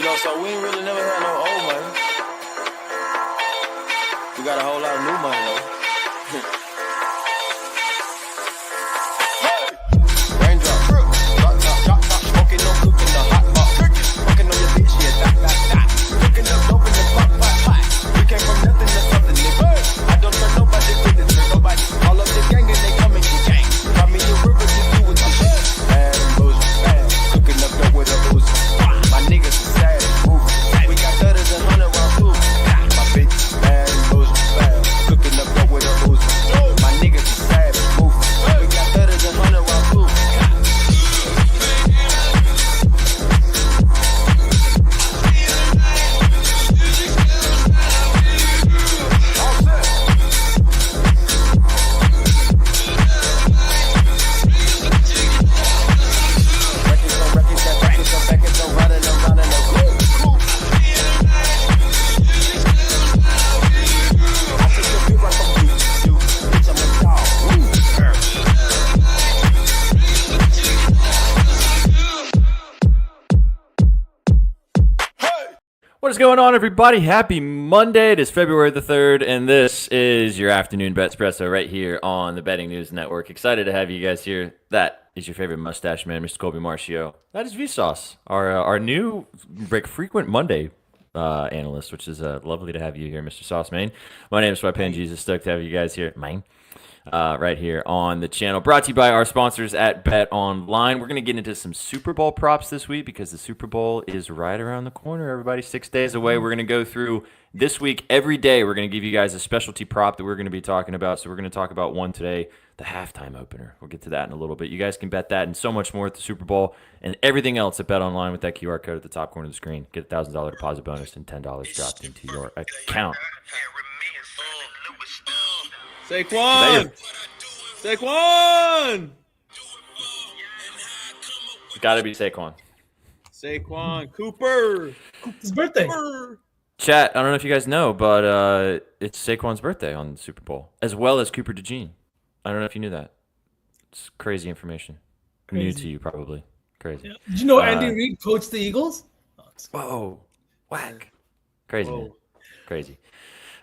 So we ain't really never had no old money. We got a whole lot of new money though. Raindrop, drop top, smoking, no cooking, the hot pot. Fucking on your bitch, yeah, dot. Cooking up dope in the pot. We came from nothing to something, nigga. I don't trust nobody with it, nobody. All of the gang and they come and get gang. Got me a river to do with the shit. Bad and boozy, bad. Cooking up dope with a boozy. My niggas is sad and moving. We got thudders and 100 round food. My bitch is bad and boozy, bad. Cooking up dope with a boozy. My niggas is sad and moving. We got thudders and 100 round food. What is going on, everybody? Happy Monday. It is February the 3rd, and this is your afternoon BetSpresso right here on the Betting News Network. Excited to have you guys here. That is your favorite mustache man, Mr. Colby Marcio. That is Vsauce, our new frequent Monday analyst, which is lovely to have you here, Mr. Sauce Man. My name is Sweatpan Jesus. Stoked to have you guys here, man. Right here on the channel. Brought to you by our sponsors at BetOnline. We're going to get into some Super Bowl props this week because the Super Bowl is right around the corner. Everybody, 6 days away. We're going to go through this week every day. We're going to give you guys a specialty prop that we're going to be talking about. So we're going to talk about one today, the halftime opener. We'll get to that in a little bit. You guys can bet that and so much more at the Super Bowl and everything else at BetOnline with that QR code at the top corner of the screen. Get a $1,000 deposit bonus and $10 dropped into your account. Saquon! Got to be Saquon. Cooper! His birthday. Chat, I don't know if you guys know, but it's Saquon's birthday on the Super Bowl, as well as Cooper DeJean. I don't know if you knew that. It's crazy information. New to you, probably. Crazy. Yeah. Did you know Andy Reid coached the Eagles? Whoa. Whack. Crazy, man. Crazy.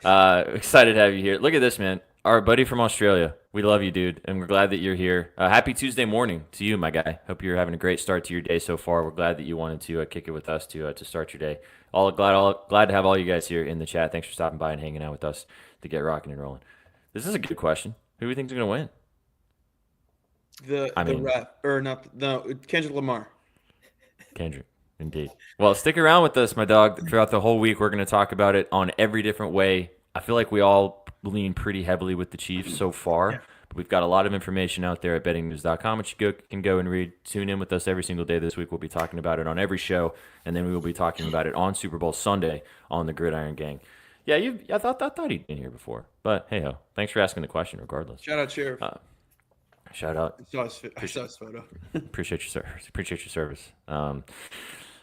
Excited to have you here. Look at this, man. Our buddy from Australia. We love you, dude, and we're glad that you're here. Happy Tuesday morning to you, my guy. Hope you're having a great start to your day so far. We're glad that you wanted to kick it with us to start your day. Glad to have all you guys here in the chat. Thanks for stopping by and hanging out with us to get rocking and rolling. This is a good question. Who do you think is going to win? Kendrick Lamar. Kendrick, indeed. Well, stick around with us, my dog. Throughout the whole week, we're going to talk about it on every different way. I feel like we all lean pretty heavily with the Chiefs so far. Yeah. But we've got a lot of information out there at bettingnews.com, which you can go and read. Tune in with us every single day this week. We'll be talking about it on every show, and then we will be talking about it on Super Bowl Sunday on the Gridiron Gang. Yeah, I thought he'd been here before, but hey-ho. Thanks for asking the question regardless. Shout out, Sheriff. Shout out. I saw his photo. Appreciate your service.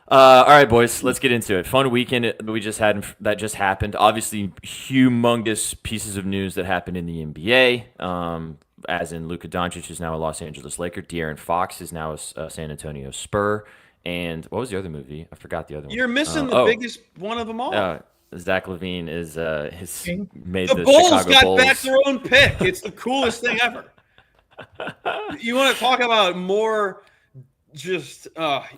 All right, boys, let's get into it. Fun weekend that just happened. Obviously, humongous pieces of news that happened in the NBA, as in Luka Doncic is now a Los Angeles Laker. De'Aaron Fox is now a San Antonio Spur. And what was the other movie? I forgot the other one. You're missing the biggest one of them all. Zach LaVine is made the Bulls Chicago got Bulls back their own pick. It's the coolest thing ever. You want to talk about more? Just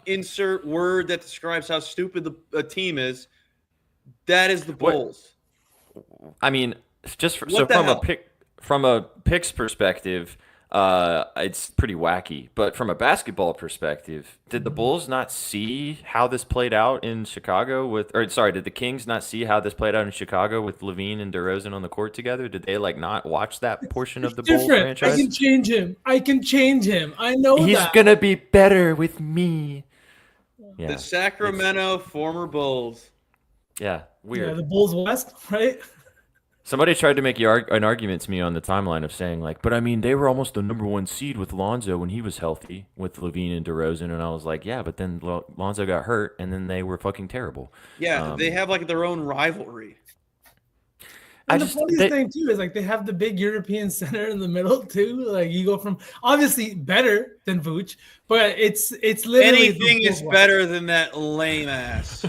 insert word that describes how stupid the team is. That is the Bulls. I mean, from a picks perspective, it's pretty wacky. But from a basketball perspective, did the Bulls not see how this played out in Chicago did the Kings not see how this played out in Chicago with LaVine and DeRozan on the court together? Did they not watch that portion of the Bulls franchise? I can change him. I know he's gonna be better with me. Yeah. The Sacramento former Bulls. Yeah, weird. Yeah, the Bulls West, right? Somebody tried to make an argument to me on the timeline of saying, but I mean, they were almost the number one seed with Lonzo when he was healthy with LaVine and DeRozan. And I was like, yeah, but then Lonzo got hurt, and then they were fucking terrible. Yeah, they have their own rivalry. And the funniest thing too is like they have the big European center in the middle too. Like you go from obviously better than Vooch, but it's literally anything is better than that lame ass.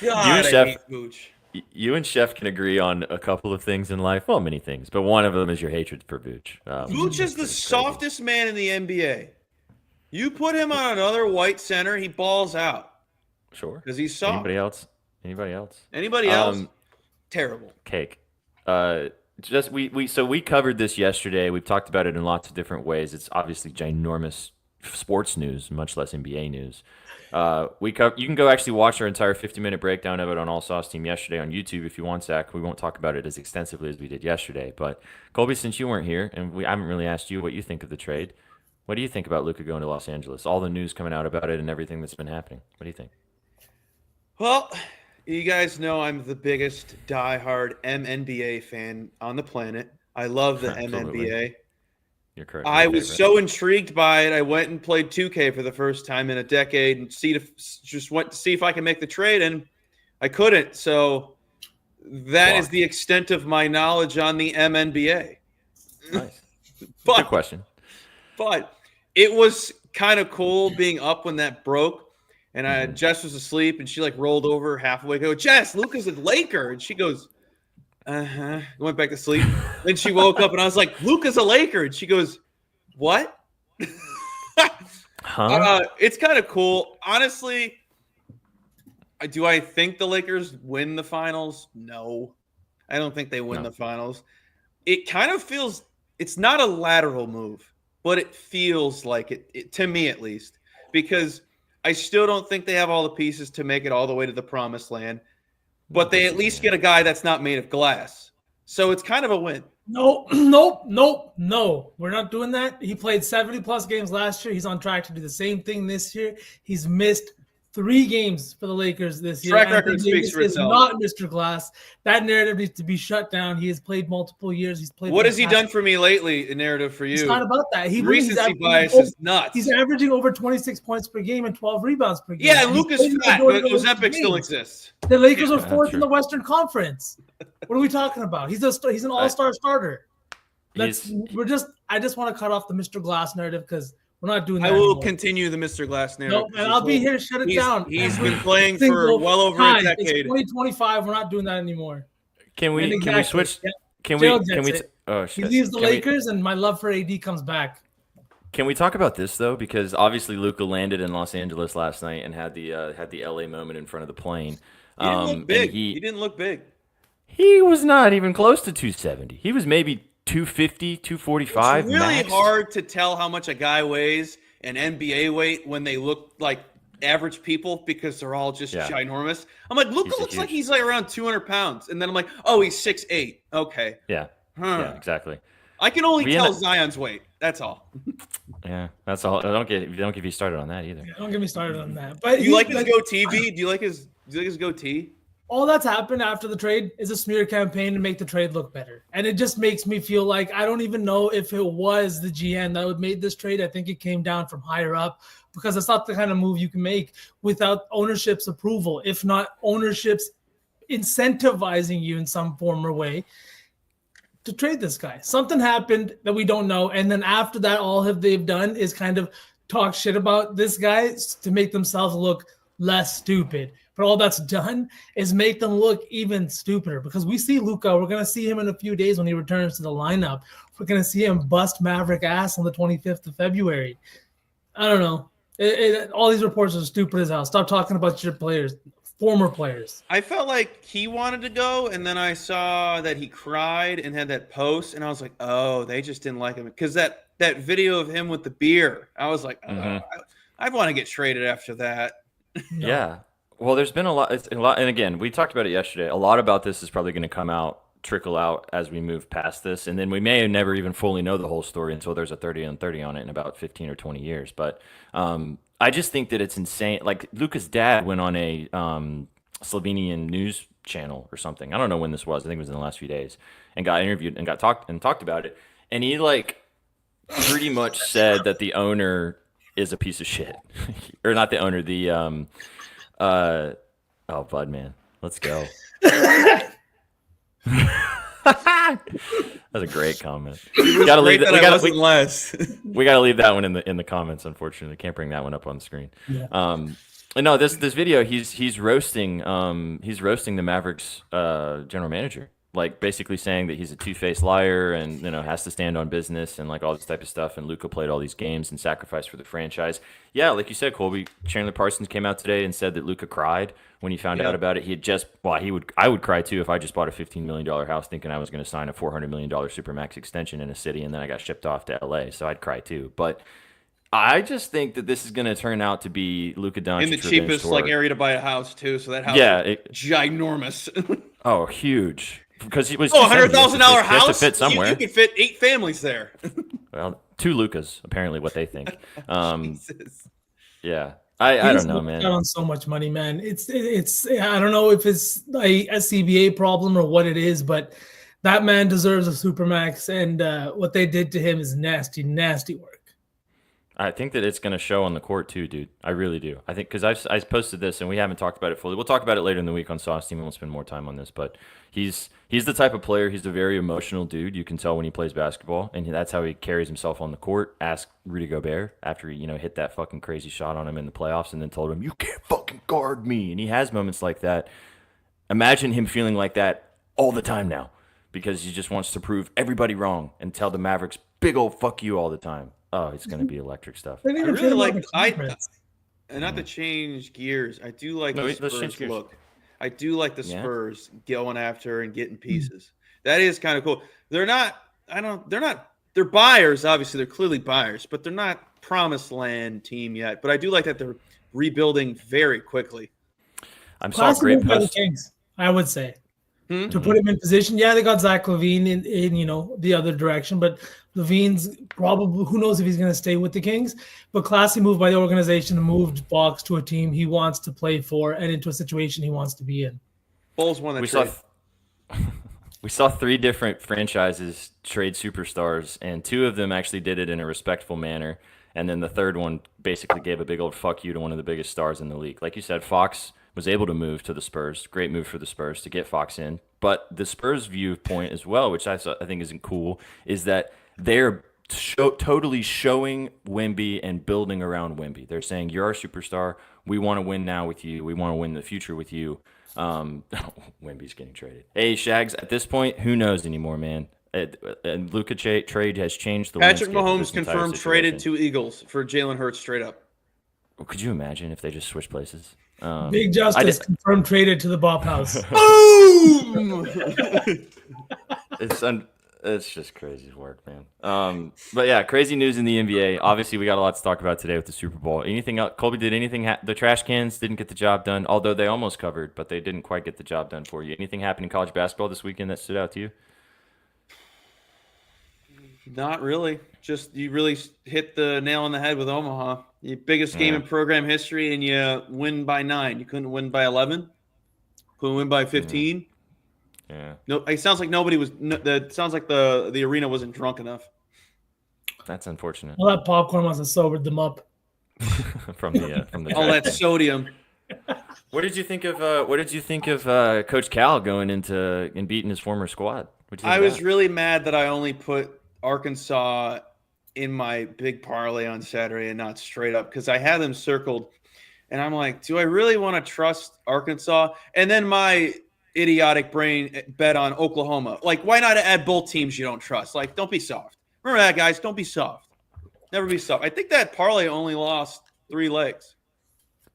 God, I hate Vooch. You and Chef can agree on a couple of things in life. Well, many things, but one of them is your hatred for Vooch. Vooch is the softest man in the NBA. You put him on another white center, he balls out. Sure. Because he's soft. Anybody else? Anybody else? Terrible. Cake. We covered this yesterday. We've talked about it in lots of different ways. It's obviously ginormous sports news, much less NBA news. You can go actually watch our entire 50-minute breakdown of it on All Sauce Team yesterday on YouTube if you want, Zach. We won't talk about it as extensively as we did yesterday. But Colby, since you weren't here, and I haven't really asked you what you think of the trade, what do you think about Luka going to Los Angeles? All the news coming out about it and everything that's been happening. What do you think? Well, you guys know I'm the biggest diehard MNBA fan on the planet. I love the MNBA. You're correct. I was so intrigued by it. I went and played 2K for the first time in a decade and just went to see if I can make the trade, and I couldn't. So that is the extent of my knowledge on the MNBA. Nice. Good question. But it was kind of cool being up when that broke. And Jess was asleep, and she like rolled over halfway. I go, Jess, Luka's a Laker, and she goes, went back to sleep. Then she woke up, and I was like, Luka's a Laker, and she goes, what? It's kind of cool, honestly. Do I think the Lakers win the finals? No, I don't think they win the finals. It kind of feels it's not a lateral move, but it feels like it to me at least, because I still don't think they have all the pieces to make it all the way to the promised land, but they at least get a guy that's not made of glass. So it's kind of a win. No. We're not doing that. He played 70-plus games last year. He's on track to do the same thing this year. He's missed 3 games for the Lakers this year. Track record speaks for itself. Not Mr. Glass. That narrative needs to be shut down. He has played multiple years. He's played. What has he done for me lately? A narrative for you? It's not about that. Recency bias is nuts. He's averaging over 26 points per game and 12 rebounds per game. Yeah, Luka's fat, but Ozempic still exists. The Lakers are 4th in the Western Conference. What are we talking about? He's an all-star starter. I just want to cut off the Mr. Glass narrative because we're not doing that. I will anymore. Continue the Mr. Glass narrative. No, and I'll be here to shut it down. He's been playing for well over a decade. It's 2025. We're not doing that anymore. Can we switch? Yeah. Can Gerald we? Oh shit! He leaves the Lakers, and my love for AD comes back. Can we talk about this though? Because obviously Luka landed in Los Angeles last night and had the LA moment in front of the plane. He didn't look big. He didn't look big. He was not even close to 270. He was maybe 250, 245 It's really max. hard to tell how much a guy weighs in NBA weight when they look like average people because they're all just ginormous. I'm like, Luka looks like he's like around 200 pounds. And then I'm like, oh, he's 6'8". Okay. Yeah. Yeah, exactly. I can only tell Zion's weight. That's all. Yeah, that's all. Don't get you started on that either. Yeah, don't get me started on that. But do you like his goatee, V? Do you like his goatee? All that's happened after the trade is a smear campaign to make the trade look better. And it just makes me feel like I don't even know if it was the GM that would made this trade. I think it came down from higher up because it's not the kind of move you can make without ownership's approval, if not ownership's incentivizing you in some form or way to trade this guy. Something happened that we don't know. And then after that, all they've done is kind of talk shit about this guy to make themselves look less stupid. But all that's done is make them look even stupider because we see Luka. We're going to see him in a few days when he returns to the lineup. We're going to see him bust Maverick ass on the 25th of February. I don't know. All these reports are stupid as hell. Stop talking about your players, former players. I felt like he wanted to go, and then I saw that he cried and had that post, and I was like, oh, they just didn't like him. Because that video of him with the beer, I was like, I'd want to get traded after that. No. Yeah. Well, there's been a lot, and again, we talked about it yesterday. A lot about this is probably going to trickle out as we move past this, and then we may never even fully know the whole story until there's a 30-on-30 on it in about 15 or 20 years. But I just think that it's insane. Like Luka's dad went on a Slovenian news channel or something. I don't know when this was. I think it was in the last few days, and got interviewed and talked about it. And he like pretty much said that the owner is a piece of shit, or not the owner, the Bud man, let's go. That's a great comment. We gotta leave Great that. that I wasn't less. We gotta leave that one in the comments. Unfortunately, can't bring that one up on the screen. Yeah. And no, this video, he's roasting the Mavericks general manager, like basically saying that he's a two-faced liar and has to stand on business and like all this type of stuff. And Luka played all these games and sacrificed for the franchise. Yeah, like you said, Colby, Chandler Parsons came out today and said that Luka cried when he found out about it. He had just I would cry too if I just bought a $15 million house thinking I was going to sign a $400 million supermax extension in a city and then I got shipped off to LA, so I'd cry too. But I just think that this is going to turn out to be Luka Doncic In the cheapest area to buy a house too, so that house is ginormous. Oh, huge. Because he was $100,000 house. to fit somewhere. You could fit 8 families there. Well, 2 Lukas, apparently, what they think. Jesus. Yeah, I don't know, man. On so much money, man. It's I don't know if it's a CBA problem or what it is, but that man deserves a supermax, and what they did to him is nasty, nasty work. I think that it's going to show on the court too, dude. I really do. I think because I posted this and we haven't talked about it fully. We'll talk about it later in the week on Sauce Team. We'll spend more time on this, but he's the type of player. He's a very emotional dude. You can tell when he plays basketball, and that's how he carries himself on the court. Ask Rudy Gobert after he hit that fucking crazy shot on him in the playoffs, and then told him, "You can't fucking guard me." And he has moments like that. Imagine him feeling like that all the time now, because he just wants to prove everybody wrong and tell the Mavericks big old fuck you all the time. Oh, it's going to be electric stuff. I really like and not to change gears, I do like the Spurs look. I do like the Spurs going after and getting pieces. That is kind of cool. They're buyers, obviously they're clearly buyers, but they're not promised land team yet. But I do like that they're rebuilding very quickly. I'm saw a great post. The Kings, I would say. To put him in position. Yeah, they got Zach LaVine in the other direction, but LaVine's probably, who knows if he's going to stay with the Kings, but classy move by the organization, moved Fox to a team he wants to play for and into a situation he wants to be in. Bulls won that trade. We saw 3 different franchises trade superstars, and 2 of them actually did it in a respectful manner, and then the third one basically gave a big old fuck you to one of the biggest stars in the league. Like you said, Fox was able to move to the Spurs. Great move for the Spurs to get Fox in. But the Spurs' viewpoint as well, which I think isn't cool, is that they're totally showing Wemby and building around Wemby. They're saying, you're our superstar. We want to win now with you. We want to win in the future with you. Wemby's getting traded. Hey, Shags, at this point, who knows anymore, man? And Luka trade has changed the Patrick landscape Mahomes of this entire confirmed situation. traded to Eagles for Jalen Hurts straight up. Could you imagine if they just switched places? Big Justice confirmed traded to the Bop House. Boom! It's just crazy work, man. But yeah, crazy news in the NBA. Obviously, we got a lot to talk about today with the Super Bowl. Anything else? Colby, did anything? The trash cans didn't get the job done, although they almost covered, but they didn't quite get the job done for you. Anything happen in college basketball this weekend that stood out to you? Not really. Just you really hit the nail on the head with Omaha. The biggest game in program history, and you win by 9. You couldn't win by 11. Couldn't win by 15. Yeah. No, it sounds like nobody was. That sounds like the arena wasn't drunk enough. That's unfortunate. Well, that popcorn must have sobered them up. from the all that sodium. What did you think of Coach Cal going into and beating his former squad? I was really mad that I only put Arkansas in my big parlay on Saturday and not straight up, because I had them circled, and I'm like, do I really want to trust Arkansas? And then my idiotic brain bet on Oklahoma. Like, why not add both teams you don't trust? Like, don't be soft. Remember that, guys. Don't be soft. Never be soft. I think that parlay only lost 3 legs.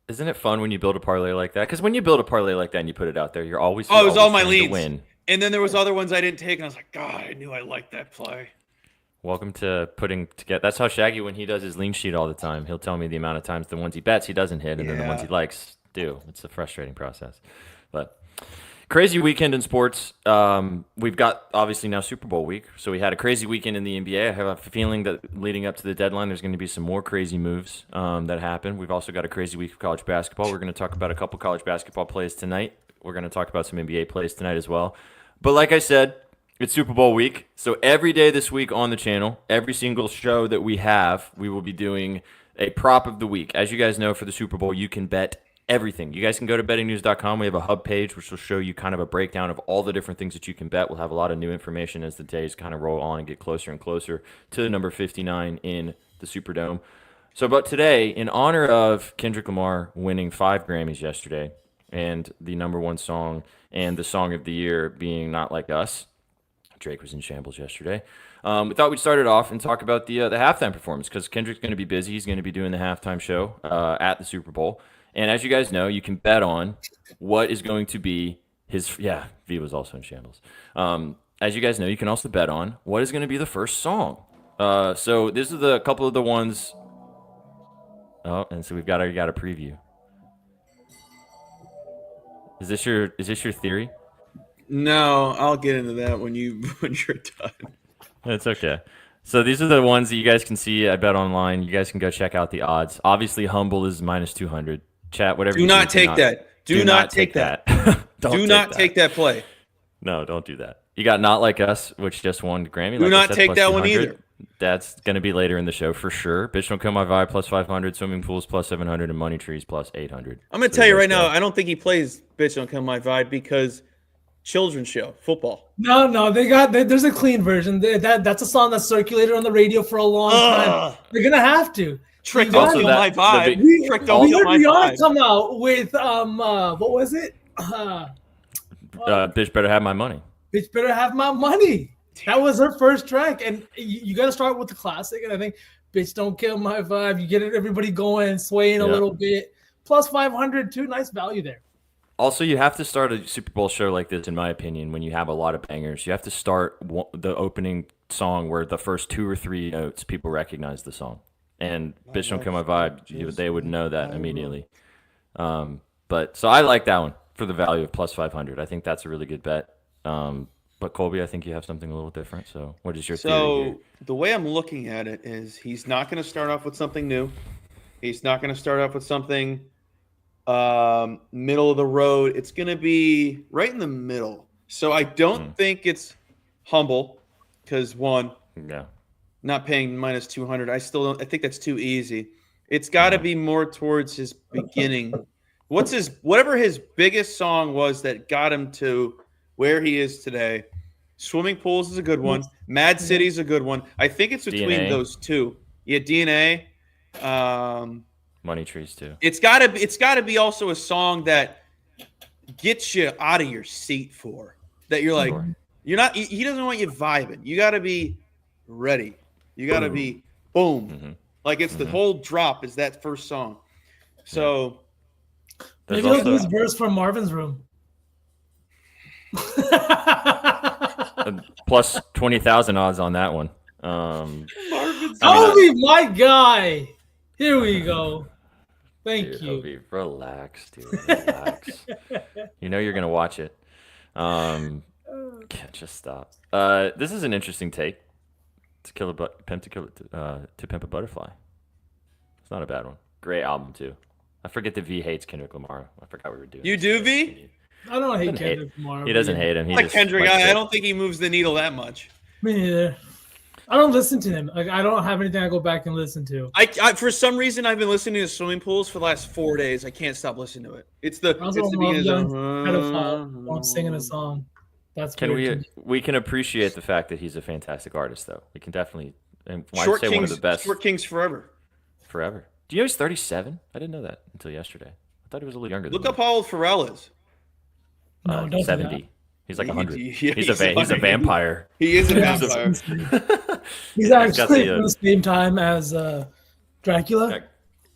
Isn't it fun when you build a parlay like that? Because when you build a parlay like that and you put it out there, you're always it was all my trying leads. to win. And then there was other ones I didn't take, and I was like, God, I knew I liked that play. Welcome to putting together. That's how Shaggy, when he does his lean sheet all the time, he'll tell me the amount of times the ones he bets he doesn't hit, and then the ones he likes do. It's a frustrating process. But crazy weekend in sports. We've got, obviously, now Super Bowl week. So we had a crazy weekend in the NBA. I have a feeling that leading up to the deadline, there's going to be some more crazy moves that happen. We've also got a crazy week of college basketball. We're going to talk about a couple college basketball plays tonight. We're going to talk about some NBA plays tonight as well. But like I said, it's Super Bowl week. So every day this week on the channel, every single show that we have, we will be doing a prop of the week. As you guys know, for the Super Bowl, you can bet everything. You guys can go to bettingnews.com. We have a hub page which will show you kind of a breakdown of all the different things that you can bet. We'll have a lot of new information as the days kind of roll on and get closer and closer to the number 59 in the Superdome. So, but today, in honor of Kendrick Lamar winning 5 Grammys yesterday and the number 1 song and the song of the year being Not Like Us, Drake was in shambles yesterday. We thought we'd start it off and talk about the halftime performance because Kendrick's going to be busy. He's going to be doing the halftime show at the Super Bowl. And as you guys know, you can bet on what is going to be his – yeah, V was also in shambles. As you guys know, you can also bet on what is going to be the first song. So this is a couple of the ones – oh, and so we've got a preview. Is this your theory? No, I'll get into that when you're done. It's okay. So these are the ones that you guys can see at BetOnline. You guys can go check out the odds. Obviously, Humble is -200. Chat, whatever. Do not take that. Do not take that. Do not take that play. No, don't do that. You got Not Like Us, which just won Grammy. Do not take that one either. That's going to be later in the show for sure. Bitch Don't Kill My Vibe +500, Swimming Pools +700, and Money Trees +800. I'm going to tell you right now, I don't think he plays Bitch Don't Kill My Vibe because children's show, football. No, there's a clean version. That's a song that's circulated on the radio for a long time. They're going to have to. Trick Don't Kill My Vibe. Trick Don't Kill My Vibe. Come out with, what was it? Bitch Better Have My Money. Bitch Better Have My Money. That was her first track, and you got to start with the classic. And I think Bitch Don't Kill My Vibe. You get everybody going, swaying a little bit. +500 too. Nice value there. Also, you have to start a Super Bowl show like this, in my opinion, when you have a lot of bangers. You have to start the opening song where the first 2 or 3 notes people recognize the song. And Bitch Don't Kill My Vibe, they would know that immediately. But so I like that one for the value of +500. I think that's a really good bet. But Colby, I think you have something a little different. So what is your theory here? So the way I'm looking at it is he's not going to start off with something new. He's not going to start off with something middle of the road. It's going to be right in the middle. So I don't think it's Humble because one, not paying -200. I think that's too easy. It's got to be more towards his beginning. Whatever his biggest song was that got him to where he is today. Swimming Pools is a good one. Mad City is a good one. I think it's between DNA. Those two. Yeah, DNA. Money Trees too. It's gotta be also a song that gets you out of your seat for that. You're like, you're not. He doesn't want you vibing. You got to be ready. You got to be boom. Mm-hmm. Like it's the whole drop is that first song. So maybe he'll do his verse from Marvin's Room. Plus 20,000 odds on that one. Obi, my guy. Here we go. Thank you. Obi, relax, dude. Relax. You know you're gonna watch it. Can't just stop. This is an interesting take. To Pimp a Butterfly. It's not a bad one. Great album too. I forget that V hates Kendrick Lamar. I forgot we were doing. You do, V? I don't hate Kendrick Lamar. He doesn't hate him. He like just Kendrick. likes I don't think he moves the needle that much. Me neither. I don't listen to him. Like I don't have anything I go back and listen to. I for some reason I've been listening to Swimming Pools for the last 4 days. I can't stop listening to it. It's the pedophile while I'm singing a song. That's we can appreciate the fact that he's a fantastic artist though. We can definitely and Short Kings, one of the best. Short Kings forever. Forever. Do you know he's 37? I didn't know that until yesterday. I thought he was a little younger. Look up how old Pharrell is. No, don't 70. do that. He's like 100. Yeah, he's a vampire. He is a vampire. He's actually from the same time as Dracula.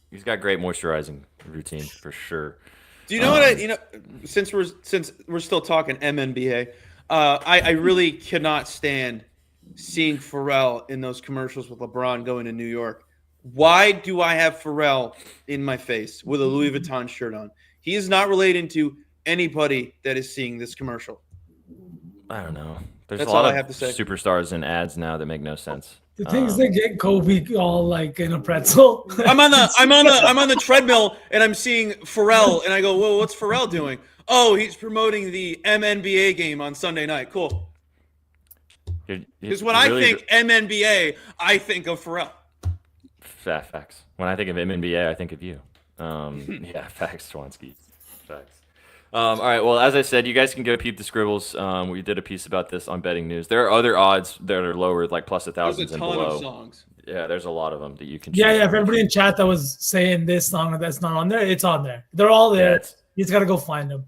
He's got great moisturizing routine for sure. Do you know what? Since we're still talking MNBA, I really cannot stand seeing Pharrell in those commercials with LeBron going to New York. Why do I have Pharrell in my face with a Louis Vuitton shirt on? He is not relating to anybody that is seeing this commercial. I don't know. There's That's a lot all I of have to say. superstars in ads now that make no sense. The things that get Kobe all like in a pretzel. I'm on the treadmill and I'm seeing Pharrell and I go, whoa, what's Pharrell doing? Oh, he's promoting the MNBA game on Sunday night. Cool. Because when I think MNBA, I think of Pharrell. Facts. When I think of MNBA, I think of you. Yeah, facts, Swansky. Facts. All right. Well, as I said, you guys can go peep the scribbles. We did a piece about this on Betting News. There are other odds that are lower, like plus There's 1,000s a and ton below. of songs. Yeah, there's a lot of them that you can. Yeah, choose yeah. from. For everybody in chat that was saying this song that's not on there, it's on there. They're all there. Yeah, You just gotta go find them.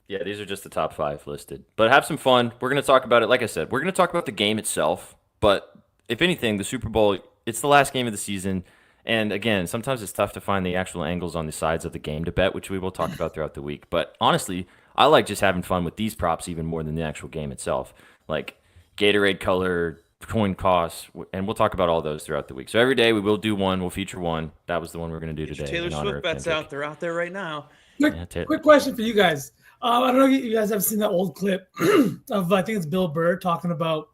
Yeah, these are just the top 5 listed. But have some fun. We're going to talk about it. Like I said, we're going to talk about the game itself. But if anything, the Super Bowl, it's the last game of the season. And again, sometimes it's tough to find the actual angles on the sides of the game to bet, which we will talk about throughout the week. But honestly, I like just having fun with these props even more than the actual game itself. Like Gatorade color, coin costs, and we'll talk about all those throughout the week. So every day we will do one. We'll feature one. That was the one we're going to do Get your today. Taylor Swift bets out. They're out there right now. Quick question for you guys. I don't know if you guys have seen that old clip of, I think it's Bill Burr talking about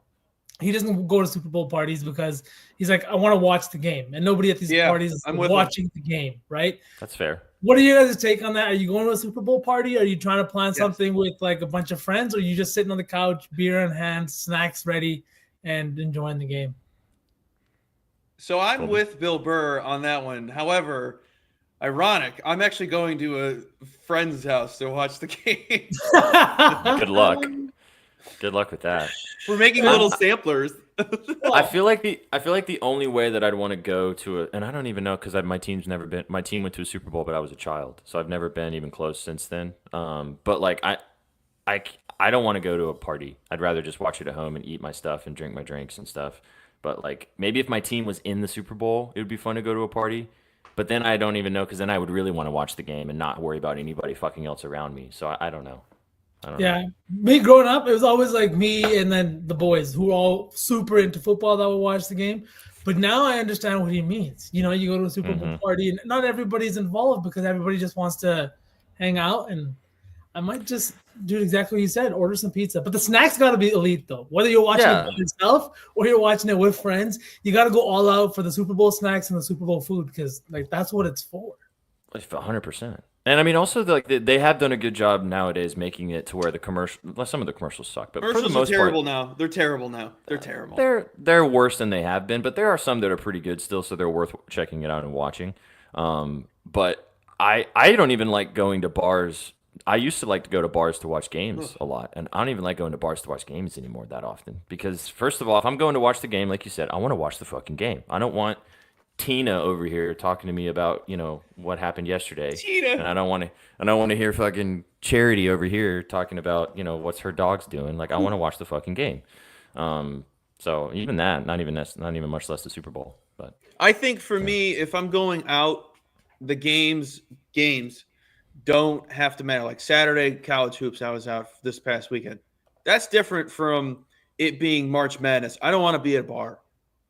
he doesn't go to Super Bowl parties because he's like, I want to watch the game. And nobody at these parties is watching the game, right? That's fair. What are you guys' take on that? Are you going to a Super Bowl party? Are you trying to plan something with like a bunch of friends? Or are you just sitting on the couch, beer in hand, snacks ready, and enjoying the game? So I'm with Bill Burr on that one. However, ironic, I'm actually going to a friend's house to watch the game. Good luck. Good luck with that. We're making little samplers. I feel like the only way that I'd want to go to and I don't even know because my team went to a Super Bowl, but I was a child, so I've never been even close since then. But like I don't want to go to a party. I'd rather just watch it at home and eat my stuff and drink my drinks and stuff. But like maybe if my team was in the Super Bowl, it would be fun to go to a party. But then I don't even know because then I would really want to watch the game and not worry about anybody fucking else around me. So I don't know. Yeah, me growing up, it was always like me and then the boys who were all super into football that would watch the game. But now I understand what he means. You know, you go to a Super Bowl party and not everybody's involved because everybody just wants to hang out. And I might just do exactly what you said, order some pizza. But the snacks got to be elite, though. Whether you're watching it by yourself or you're watching it with friends, you got to go all out for the Super Bowl snacks and the Super Bowl food because like that's what it's for. 100%. And I mean, also, they have done a good job nowadays making it to where some of the commercials suck, but for the most part, They're terrible now. They're terrible. They're worse than they have been, but there are some that are pretty good still, so they're worth checking it out and watching. But I don't even like going to bars. I used to like to go to bars to watch games a lot, and I don't even like going to bars to watch games anymore that often because, first of all, if I'm going to watch the game, like you said, I want to watch the fucking game. I don't want Tina over here talking to me about what happened yesterday. Tina. And I don't want to hear fucking Charity over here talking about what's her dog's doing. Like I want to watch the fucking game. So even that, not even much less the Super Bowl. But I think for me, if I'm going out, the games don't have to matter. Like Saturday college hoops, I was out this past weekend. That's different from it being March Madness. I don't want to be at a bar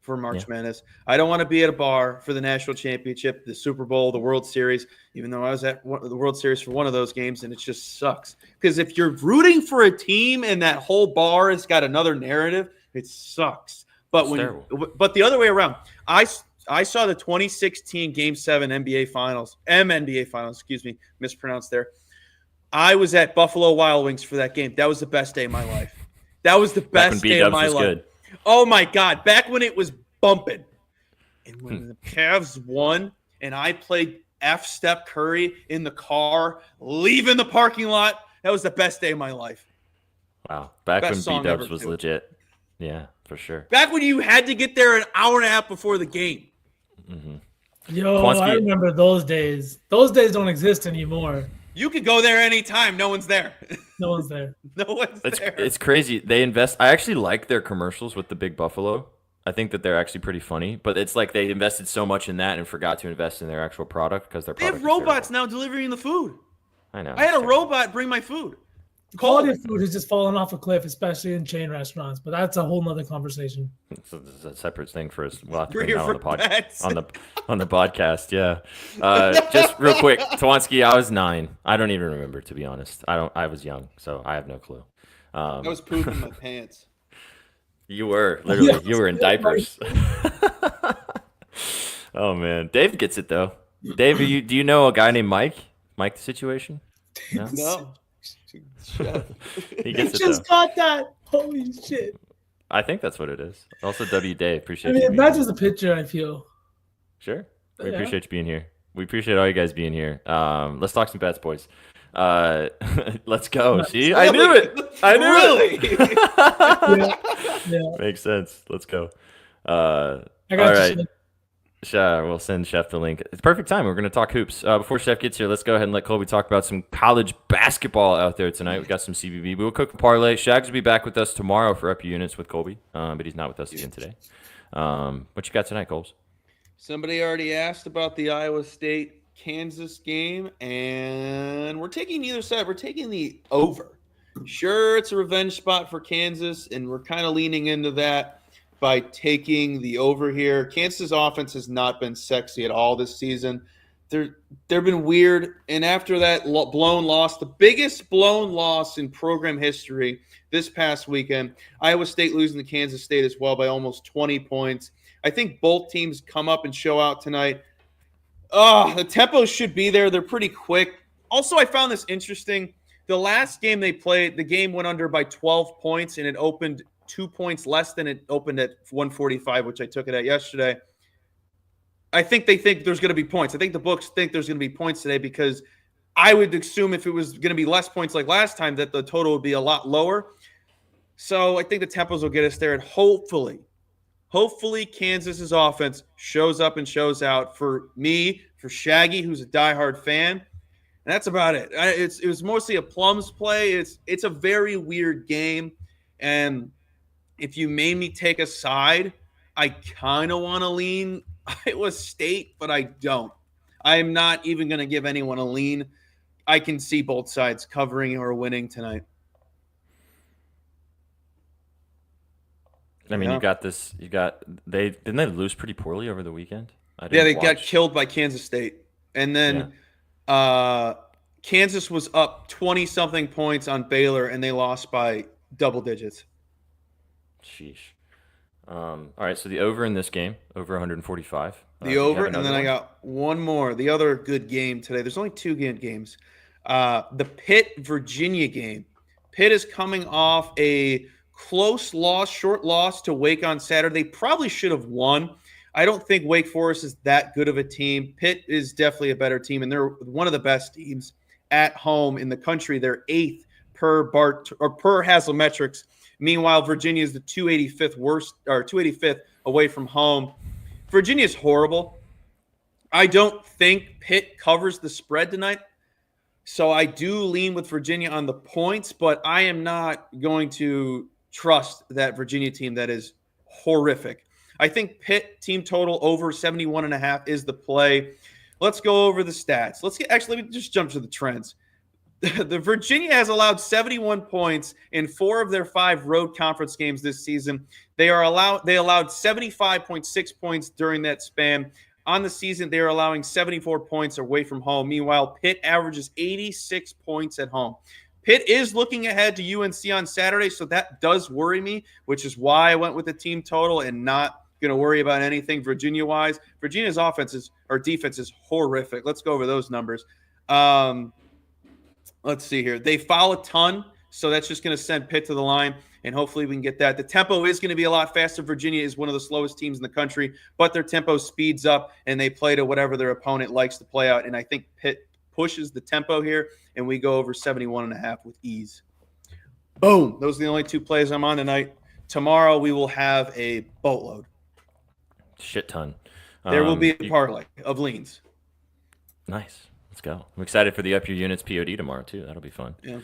for March Madness. I don't want to be at a bar for the national championship, the Super Bowl, the World Series, even though I was at the World Series for one of those games, and it just sucks. Because if you're rooting for a team and that whole bar has got another narrative, it sucks. But but the other way around, I saw the 2016 Game 7 MNBA Finals, excuse me, mispronounced there. I was at Buffalo Wild Wings for that game. That was the best day of my life. That was the best day of my life. Good. Oh, my God. Back when it was bumping. And when the Cavs won and I played Steph Curry in the car, leaving the parking lot, that was the best day of my life. Wow. Back when B-Dubs was legit. Yeah, for sure. Back when you had to get there an hour and a half before the game. Yo, I remember those days. Those days don't exist anymore. You could go there anytime. No one's there. No one's there. There. It's crazy. They invest. I actually like their commercials with the big buffalo. I think that they're actually pretty funny. But it's like they invested so much in that and forgot to invest in their actual product because their product. They have robots now delivering the food. I know. I had a robot bring my food. The quality of food has just fallen off a cliff, especially in chain restaurants. But that's a whole nother conversation. It's a separate thing for us. We'll have to bring that on the podcast. Yeah. Just real quick, Tawansky, I was 9. I don't even remember, to be honest. I was young, so I have no clue. I was pooping my pants. You were literally. You were in diapers. Oh man, Dave gets it though. Dave, do you know a guy named Mike? Mike, the situation? No. He gets it just got that. Holy shit. I think that's what it is. Also, W. Dave, appreciate it. you. It matches the picture, I feel. Sure. We appreciate you being here. We appreciate all you guys being here. Let's talk some bets, boys. Let's go. See, I knew it. I knew it. Yeah. Makes sense. Let's go. I got all you, right. Chef. We'll send Chef the link. It's perfect time. We're going to talk hoops. Before Chef gets here, let's go ahead and let Colby talk about some college basketball out there tonight. We got some CBB. We'll cook a parlay. Shags will be back with us tomorrow for Up Your Units with Colby, but he's not with us again today. What you got tonight, Colbs? Somebody already asked about the Iowa State-Kansas game, and we're taking either side. We're taking the over. Sure, it's a revenge spot for Kansas, and we're kind of leaning into that by taking the over here. Kansas' offense has not been sexy at all this season. They've been weird, and after that blown loss, the biggest blown loss in program history this past weekend, Iowa State losing to Kansas State as well by almost 20 points. I think both teams come up and show out tonight. The tempo should be there. They're pretty quick. Also, I found this interesting. The last game they played, the game went under by 12 points, and it opened 2 points less than it opened at 145, which I took it at yesterday. I think they think there's going to be points. I think the books think there's going to be points today because I would assume if it was going to be less points like last time that the total would be a lot lower. So I think the tempos will get us there, and hopefully Kansas's offense shows up and shows out for me, for Shaggy, who's a diehard fan. And that's about it. It was mostly a plums play. It's a very weird game. And if you made me take a side, I kind of want to lean Iowa State, but I don't. I'm not even going to give anyone a lean. I can see both sides covering or winning tonight. I mean, didn't they lose pretty poorly over the weekend? They got killed by Kansas State. And then Kansas was up 20-something points on Baylor, and they lost by double digits. Sheesh. All right, so the over in this game, over 145. The over, and then I got one more. The other good game today. There's only two good games. The Pitt-Virginia game. Pitt is coming off a close loss, short loss to Wake on Saturday. They probably should have won. I don't think Wake Forest is that good of a team. Pitt is definitely a better team, and they're one of the best teams at home in the country. They're 8th per Haslametrics. Meanwhile, Virginia is the 285th away from home. Virginia is horrible. I don't think Pitt covers the spread tonight. So I do lean with Virginia on the points, but I am not going to trust that Virginia team that is horrific. I think Pitt team total over 71.5 is the play. Let's go over the stats. Let me just jump to the trends. The Virginia has allowed 71 points in 4 of their 5 road conference games this season. They allowed 75.6 points during that span. On the season, they are allowing 74 points away from home. Meanwhile, Pitt averages 86 points at home. Pitt is looking ahead to UNC on Saturday, so that does worry me, which is why I went with the team total and not going to worry about anything Virginia-wise. Virginia's defense is horrific. Let's go over those numbers. Let's see here. They foul a ton, so that's just going to send Pitt to the line, and hopefully we can get that. The tempo is going to be a lot faster. Virginia is one of the slowest teams in the country, but their tempo speeds up, and they play to whatever their opponent likes to play out, and I think Pitt pushes the tempo here, and we go over 71.5 with ease. Boom. Those are the only 2 plays I'm on tonight. Tomorrow we will have a boatload. Shit ton. There will be a parlay of leans. Nice. Let's go. I'm excited for the Up Your Units POD tomorrow, too. That'll be fun. Yeah.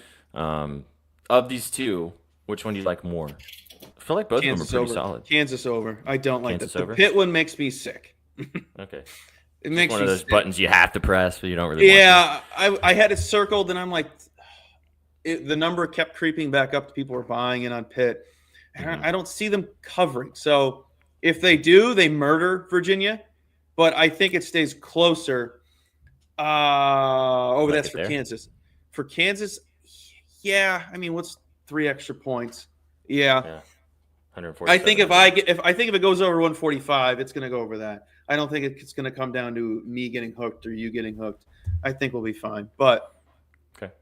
Of these two, which one do you like more? I feel like both of them are pretty solid. Kansas over. I don't like Kansas that. over? The Pitt one makes me sick. Okay. It makes one me of those sick. buttons you have to press, but you don't really want to. I had it circled, and I'm like, the number kept creeping back up. People were buying it on Pitt. And I don't see them covering. So if they do, they murder Virginia. But I think it stays closer. That's for Kansas. For Kansas, yeah. I mean, what's 3 extra points? Yeah. 147. I think if it goes over 145, it's going to go over that. I don't think it's going to come down to me getting hooked or you getting hooked. I think we'll be fine. But okay,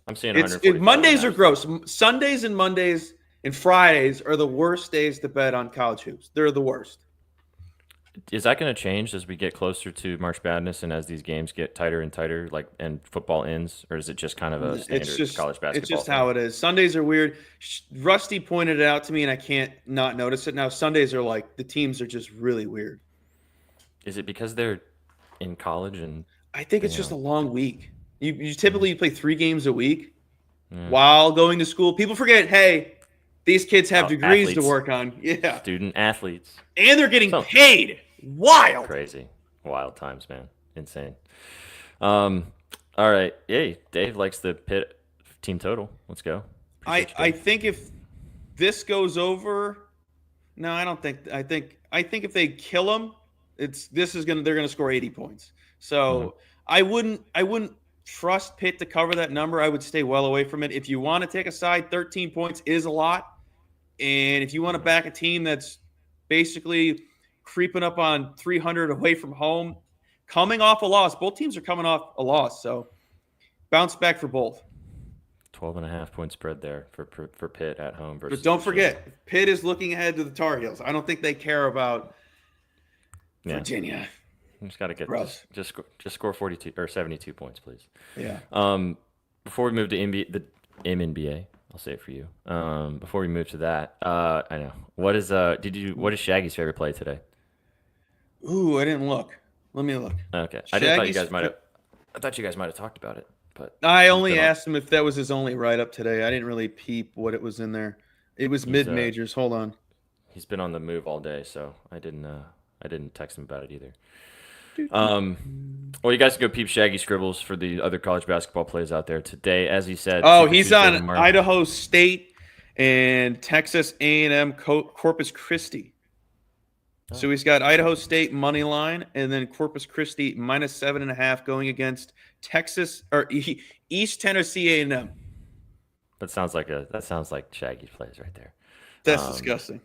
I'm seeing 145. Mondays are gross. Sundays and Mondays and Fridays are the worst days to bet on college hoops. They're the worst. Is that going to change as we get closer to March Madness and as these games get tighter and tighter, like and football ends, or is it just kind of a standard college basketball? It's just how it is. Sundays are weird. Rusty pointed it out to me, and I can't not notice it now. Sundays are like the teams are just really weird. Is it because they're in college and? I think it's just a long week. You typically play 3 games a week while going to school. People forget, hey, these kids have degrees to work on. Yeah, student athletes, and they're getting paid. Wild, crazy, wild times, man, insane. All right, yay! Dave likes the Pitt team total. Let's go. I think if this goes over, no, I don't think. I think if they kill them, they're gonna score 80 points. So I wouldn't trust Pitt to cover that number. I would stay well away from it. If you want to take a side, 13 points is a lot, and if you want to back a team that's basically creeping up on 300 away from home, coming off a loss. Both teams are coming off a loss, so bounce back for both. 12.5 point spread there for Pitt at home versus. But don't forget, Pitt is looking ahead to the Tar Heels. I don't think they care about Virginia. You just got to get just score 42 or 72 points, please. Yeah. Before we move to the MNBA, I'll say it for you. Before we move to that, I know what is Shaggy's favorite play today? Ooh, I didn't look. Let me look. Okay. I thought you guys might have talked about it, but I only asked him if that was his only write-up today. I didn't really peep what it was in there. It was mid-majors. Hold on. He's been on the move all day, so I didn't text him about it either. Well, you guys can go peep Shaggy Scribbles for the other college basketball plays out there today. As he said, he's on Idaho State and Texas A&M Corpus Christi. So he's got Idaho State money line and then Corpus Christi -7.5 going against Texas or East Tennessee A&M. That sounds like Shaggy plays right there. That's disgusting.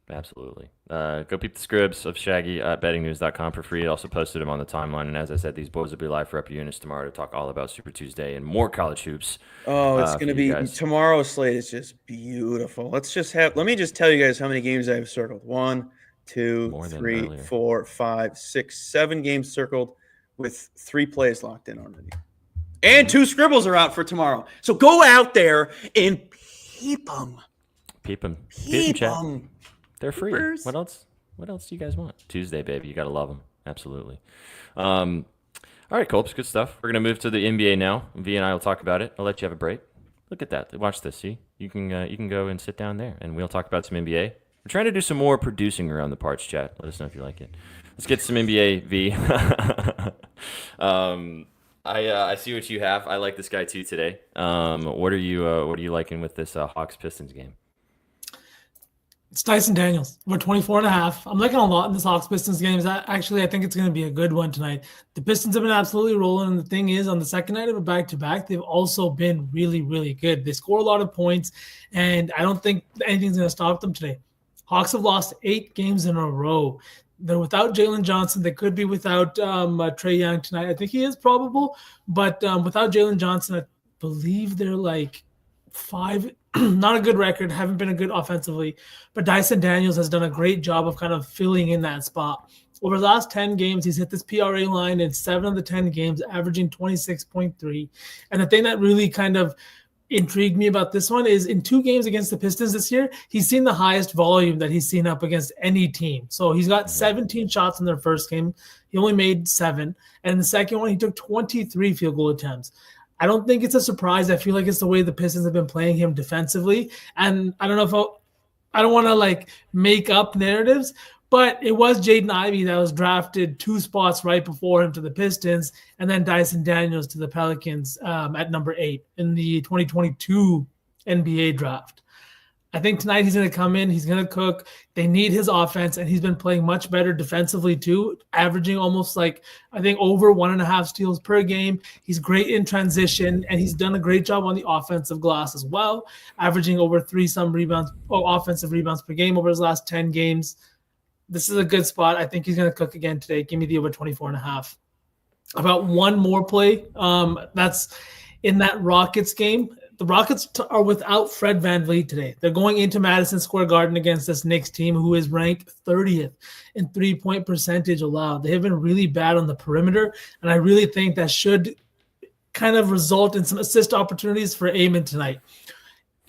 Absolutely. Go peep the scribs of Shaggy at bettingnews.com for free. I also posted them on the timeline. And as I said, these boys will be live for Upper Units tomorrow to talk all about Super Tuesday and more college hoops. Oh, it's going to be tomorrow's slate is just beautiful. Let me just tell you guys how many games I have circled. 1, 2, 3, 4, 5, 6, 7 games circled with 3 plays locked in already. And 2 scribbles are out for tomorrow. So go out there and peep them. Peep them. They're free. What else do you guys want? Tuesday, baby. You got to love them. Absolutely. All right, Colps. Good stuff. We're going to move to the NBA now. V and I will talk about it. I'll let you have a break. Look at that. Watch this. See? You can go and sit down there, and we'll talk about some NBA. We're trying to do some more producing around the parts, chat. Let us know if you like it. Let's get some NBA, V. I see what you have. I like this guy, too, today. What are you liking with this Hawks-Pistons game? It's Dyson Daniels. We're 24.5. I'm liking a lot in this Hawks-Pistons game. Actually, I think it's going to be a good one tonight. The Pistons have been absolutely rolling, and the thing is, on the second night of a back-to-back, they've also been really, really good. They score a lot of points, and I don't think anything's going to stop them today. Hawks have lost 8 games in a row. They're without Jalen Johnson. They could be without Trae Young tonight. I think he is probable, but without Jalen Johnson, I believe they're like 5. Not a good record, haven't been a good offensively, but Dyson Daniels has done a great job of kind of filling in that spot. Over the last 10 games, he's hit this PRA line in 7 of the 10 games, averaging 26.3. And the thing that really kind of intrigued me about this one is in 2 games against the Pistons this year, he's seen the highest volume that he's seen up against any team. So he's got 17 shots in their first game. He only made 7. And in the second one, he took 23 field goal attempts. I don't think it's a surprise. I feel like it's the way the Pistons have been playing him defensively. And I don't know if I don't want to make up narratives, but it was Jaden Ivey that was drafted 2 spots right before him to the Pistons, and then Dyson Daniels to the Pelicans at number 8 in the 2022 NBA draft. I think tonight he's going to come in. He's going to cook. They need his offense, and he's been playing much better defensively too, averaging almost over 1.5 steals per game. He's great in transition, and he's done a great job on the offensive glass as well, averaging over 3-some rebounds, offensive rebounds per game over his last 10 games. This is a good spot. I think he's going to cook again today. Give me the over 24.5. About one more play. That's in that Rockets game. the Rockets are without Fred VanVleet today. They're going into Madison Square Garden against this Knicks team who is ranked 30th in 3-point percentage allowed. They have been really bad on the perimeter, and I really think that should kind of result in some assist opportunities for Amen tonight.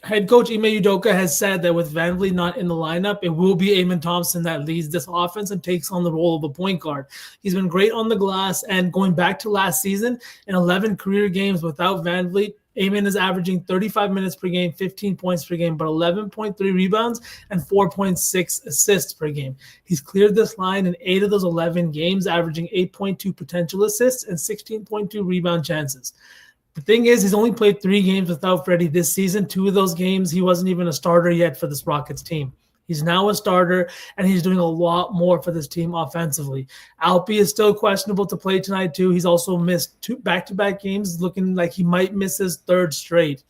Head coach Ime Udoka has said that with VanVleet not in the lineup, it will be Amen Thompson that leads this offense and takes on the role of a point guard. He's been great on the glass, and going back to last season, in 11 career games without VanVleet, Amen is averaging 35 minutes per game, 15 points per game, but 11.3 rebounds and 4.6 assists per game. He's cleared this line in 8 of those 11 games, averaging 8.2 potential assists and 16.2 rebound chances. The thing is, he's only played 3 games without Freddie this season. 2 of those games, he wasn't even a starter yet for this Rockets team. He's now a starter, and he's doing a lot more for this team offensively. Alpi is still questionable to play tonight, too. He's also missed 2 back-to-back games, looking like he might miss his 3rd straight.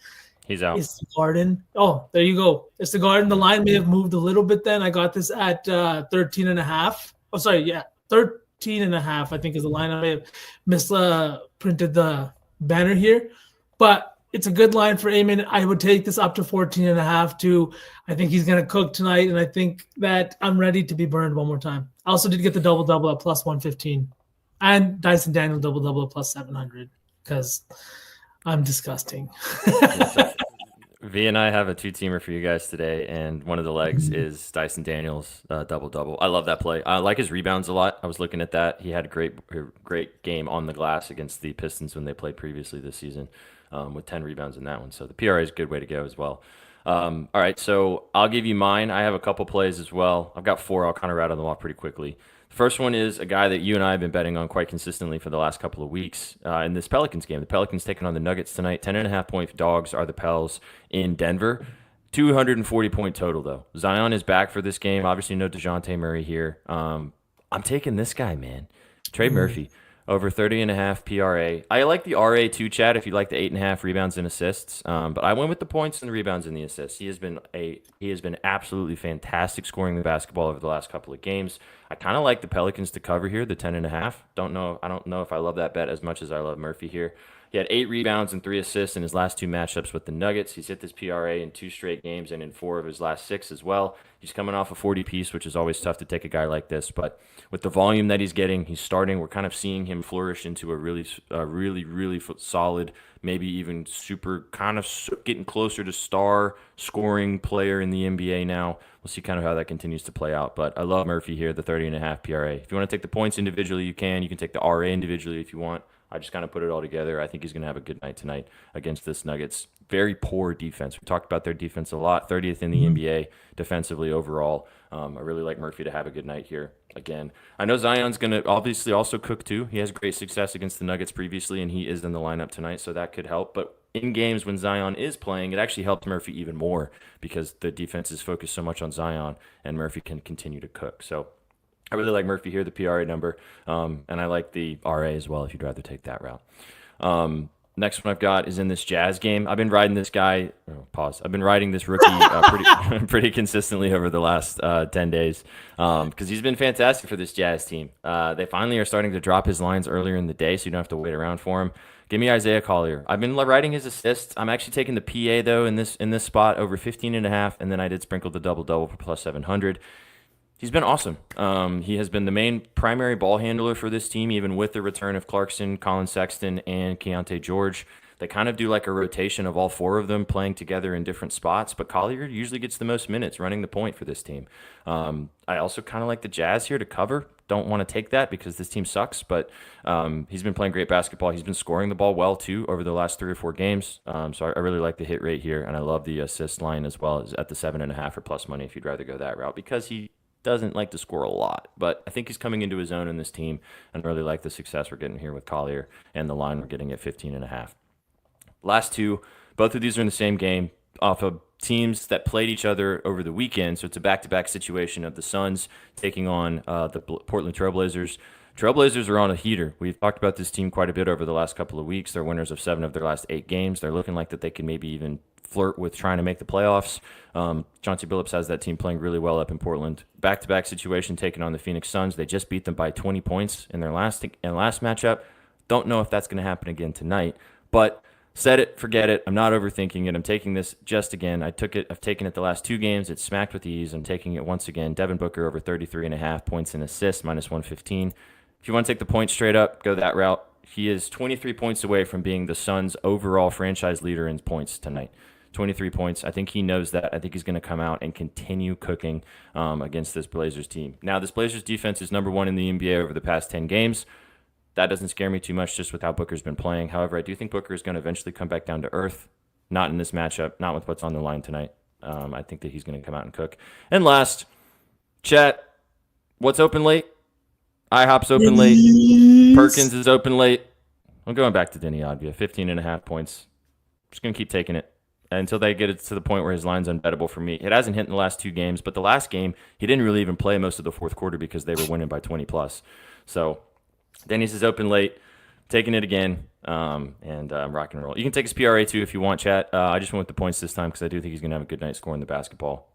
He's out. It's the Garden. Oh, there you go. It's the Garden. The line may have moved a little bit then. I got this at 13.5. Oh, sorry, yeah, 13.5, I think is the line. I may have misprinted the banner here, but it's a good line for Amen. I would take this up to 14.5 too. I think he's going to cook tonight, and I think that I'm ready to be burned one more time. I also did get the double-double at plus 115 and Dyson Daniel double-double at plus 700 because I'm disgusting. V and I have a 2-teamer for you guys today, and one of the legs is Dyson Daniels double-double. I love that play. I like his rebounds a lot. I was looking at that. He had a great game on the glass against the Pistons when they played previously this season with 10 rebounds in that one. So the PRA is a good way to go as well. All right, so I'll give you mine. I have a couple plays as well. I've got 4. I'll kind of rattle them off pretty quickly. First one is a guy that you and I have been betting on quite consistently for the last couple of weeks in this Pelicans game. The Pelicans taking on the Nuggets tonight. 10.5-point dogs are the Pels in Denver. 240-point total, though. Zion is back for this game. Obviously, no DeJounte Murray here. I'm taking this guy, man. Trey Murphy, over 30.5 PRA. I like the RA too, Chad, if you like the 8.5 rebounds and assists. But I went with the points and the rebounds and the assists. He has been absolutely fantastic scoring the basketball over the last couple of games. I kind of like the Pelicans to cover here, the 10.5. I don't know if I love that bet as much as I love Murphy here. He had 8 rebounds and 3 assists in his last 2 matchups with the Nuggets. He's hit this PRA in 2 straight games and in 4 of his last 6 as well. He's coming off a 40-piece, which is always tough to take a guy like this. But with the volume that he's getting, he's starting. We're kind of seeing him flourish into a really solid, maybe even super kind of getting closer to star scoring player in the NBA now. We'll see kind of how that continues to play out. But I love Murphy here, the 30.5 PRA. If you want to take the points individually, you can. You can take the RA individually if you want. I just kind of put it all together. I think he's going to have a good night tonight against this Nuggets. Very poor defense. We talked about their defense a lot. 30th in the NBA defensively overall. I really like Murphy to have a good night here again. I know Zion's going to obviously also cook too. He has great success against the Nuggets previously, and he is in the lineup tonight, so that could help. But in games when Zion is playing, it actually helped Murphy even more because the defense is focused so much on Zion, and Murphy can continue to cook. So I really like Murphy here, the PRA number, and I like the RA as well if you'd rather take that route. Next one I've got is in this Jazz game. I've been riding this guy. I've been riding this rookie pretty consistently over the last 10 days because he's been fantastic for this Jazz team. They finally are starting to drop his lines earlier in the day, so you don't have to wait around for him. Give me Isaiah Collier. I've been riding his assists. I'm actually taking the PA though in this spot over 15.5, and then I did sprinkle the double for plus 700. He's been awesome. He has been the main primary ball handler for this team, even with the return of Clarkson, Colin Sexton, and Keontae George. They kind of do like a rotation of all 4 of them playing together in different spots, but Collier usually gets the most minutes running the point for this team. I also kind of like the Jazz here to cover. Don't want to take that because this team sucks, but he's been playing great basketball. He's been scoring the ball well, too, over the last 3 or 4 games. So I really like the hit rate here, and I love the assist line as well as at the 7.5 or plus money if you'd rather go that route because he doesn't like to score a lot, but I think he's coming into his own in this team and really like the success we're getting here with Collier and the line we're getting at 15.5. Last 2, both of these are in the same game off of teams that played each other over the weekend, so it's a back-to-back situation of the Suns taking on the Portland Trailblazers. Trailblazers are on a heater. We've talked about this team quite a bit over the last couple of weeks. They're winners of 7 of their last 8 games. They're looking like that they can maybe even flirt with trying to make the playoffs. Chauncey Billups has that team playing really well up in Portland. Back-to-back situation taking on the Phoenix Suns. They just beat them by 20 points in their last matchup. Don't know if that's going to happen again tonight, but Set it, forget it. I'm not overthinking it. I'm taking this just again. I've taken it the last 2 games. It's smacked with ease. I'm taking it once again. Devin Booker over 33.5 points and assists, -115. If you want to take the points straight up, go that route. He is 23 points away from being the Suns' overall franchise leader in points tonight. 23 points. I think he knows that. I think he's going to come out and continue cooking against this Blazers team. Now, this Blazers defense is number 1 in the NBA over the past 10 games. That doesn't scare me too much just with how Booker's been playing. However, I do think Booker is going to eventually come back down to earth. Not in this matchup, not with what's on the line tonight. I think that he's going to come out and cook. And last, chat, what's open late? IHOP's open late. Perkins is open late. I'm going back to Denny Advia, 15.5 points. Just going to keep taking it until they get it to the point where his line's unbettable for me. It hasn't hit in the last 2 games, but the last game, he didn't really even play most of the fourth quarter because they were winning by 20+. So Denny's is open late, taking it again, and rock and roll. You can take his PRA too if you want, chat. I just went with the points this time because I do think he's going to have a good night scoring the basketball.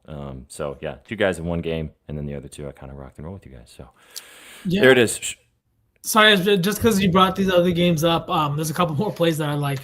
So, yeah, 2 guys in 1 game, and then the other 2 I kind of rocked and roll with you guys. So there it is. Sorry, just because you brought these other games up, there's a couple more plays that I like.